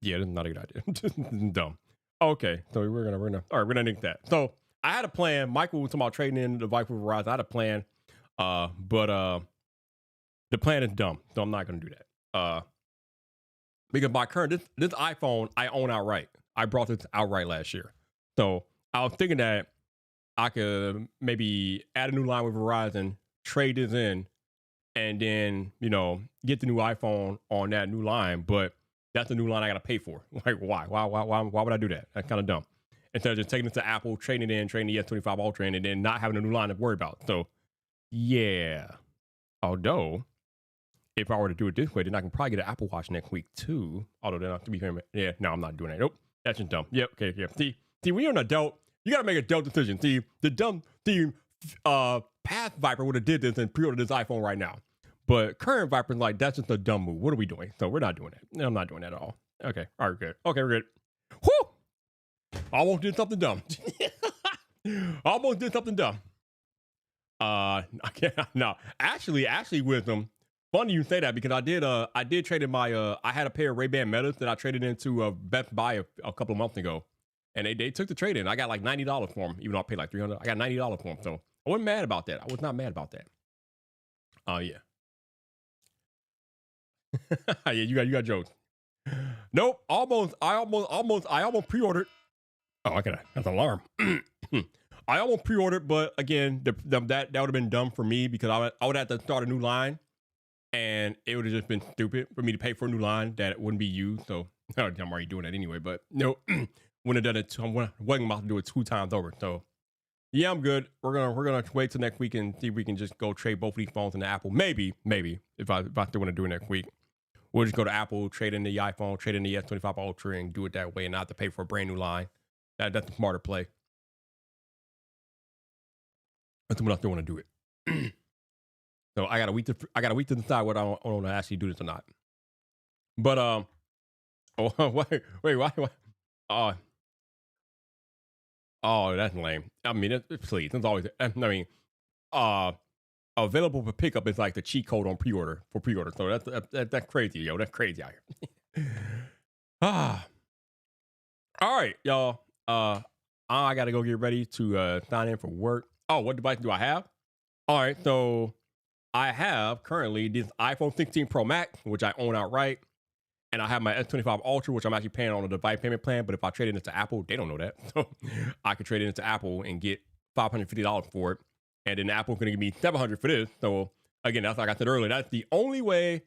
Yeah, this is not a good idea. This is dumb. Okay, so we're gonna nick that. So I had a plan. Michael was talking about trading in the Vyyyper Verizon. I had a plan, but the plan is dumb, so I'm not gonna do that. Because my current this iPhone I own outright. I brought this outright last year, so I was thinking that I could maybe add a new line with Verizon, trade this in, and then get the new iPhone on that new line. But that's a new line I gotta pay for. Like, why? Why would I do that? That's kind of dumb. Instead of just taking it to Apple, trading it in, trading the S25 Ultra in, and then not having a new line to worry about. So, yeah. Although, if I were to do it this way, then I can probably get an Apple Watch next week too. Although then I have to be fair, yeah, no, I'm not doing that. Nope, that's just dumb. Yep, okay, yeah. See, when you're an adult, you gotta make a adult decision. See, past Vyyyper would have did this and pre-ordered this iPhone right now. But current Vyyyper's like, that's just a dumb move. What are we doing? So we're not doing that. No, I'm not doing that at all. Okay, all right, good. Okay, we're good. Whoo! Almost did something dumb. Almost did something dumb. I can't. No, actually, Wisdom. Funny you say that because I did trade in my I had a pair of Ray-Ban Metas that I traded into Best Buy a couple of months ago, and they took the trade in. I got like $90 for them, even though I paid like $300. I got $90 for them, so I wasn't mad about that. I was not mad about that. Yeah. Yeah, you got jokes. Nope, I almost pre-ordered. Oh, okay, that's an alarm. I almost pre-ordered, but again, that would have been dumb for me because I would have to start a new line, and it would have just been stupid for me to pay for a new line that wouldn't be used. So I'm already doing that anyway. But no, wouldn't have done it. I wasn't about to do it 2 times over. So yeah, I'm good. We're gonna wait till next week and see if we can just go trade both of these phones into Apple. Maybe if I still want to do it next week. We'll just go to Apple, trade in the iPhone, trade in the S25 Ultra, and do it that way, and not have to pay for a brand new line. That's a smarter play. That's what I still want to do it. So I got a week to decide whether I want to actually do this or not. But wait, why? Oh, that's lame. I mean, please, it's always. I mean, available for pickup is like the cheat code on pre-order. So that's crazy, yo. That's crazy out here. All right, y'all. I gotta go get ready to sign in for work. Oh, what device do I have? All right, so I have currently this iPhone 16 Pro Max, which I own outright, and I have my S25 Ultra, which I'm actually paying on a device payment plan. But if I trade it into Apple, they don't know that, so I could trade it into Apple and get $550 for it, and then Apple's gonna give me $700 for this. So again, that's like I said earlier, that's the only way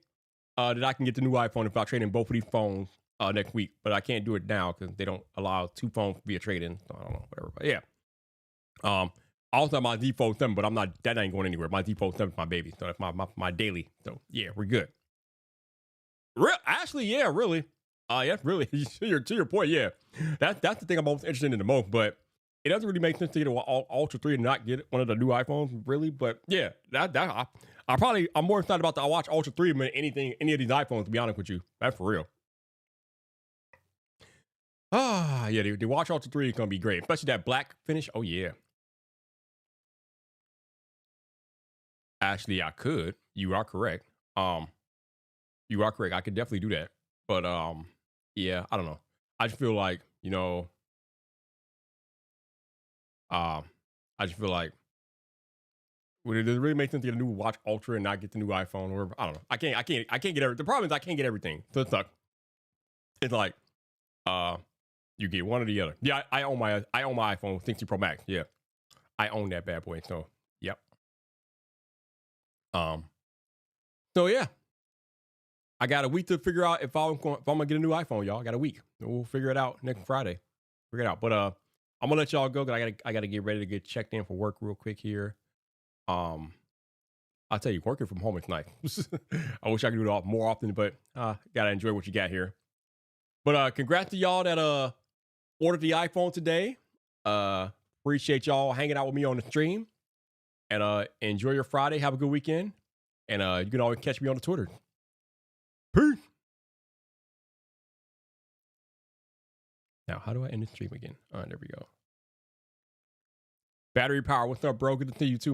that I can get the new iPhone if I trade in both of these phones next week. But I can't do it now because they don't allow 2 phones to be a trade-in. So I don't know, whatever. But yeah. I also have my Z Fold 7, but that ain't going anywhere. My Z Fold 7 is my baby. So that's my daily. So yeah, we're good. Actually, yeah, really. Yeah, really. to your point, yeah. That's the thing I'm most interested in the most, but it doesn't really make sense to get an Ultra 3 and not get one of the new iPhones, really. But yeah, I'm more excited about the Watch Ultra 3 than any of these iPhones, to be honest with you. That's for real. Yeah, the Watch Ultra 3 is gonna be great, especially that black finish. Oh yeah. Actually, I could. You are correct. You are correct. I could definitely do that. But yeah, I don't know. I just feel like, I just feel like would it really make sense to get a new Watch Ultra and not get the new iPhone? Or I don't know. I can't get everything. The problem is I can't get everything. So it sucks. It's like you get one or the other. Yeah, I own my iPhone 16 Pro Max. Yeah. I own that bad boy. So yep. So yeah. I got a week to figure out if I'm gonna get a new iPhone, y'all. I got a week. We'll figure it out next Friday. Figure it out. But I'm gonna let y'all go because I gotta get ready to get checked in for work real quick here. I'll tell you, working from home is nice. I wish I could do it more often, but gotta enjoy what you got here. But congrats to y'all that ordered the iPhone today. Appreciate y'all hanging out with me on the stream. And enjoy your Friday. Have a good weekend. And you can always catch me on the Twitter. Peace. Now, how do I end the stream again? All right, there we go. Battery power. What's up, bro? Good to see you too.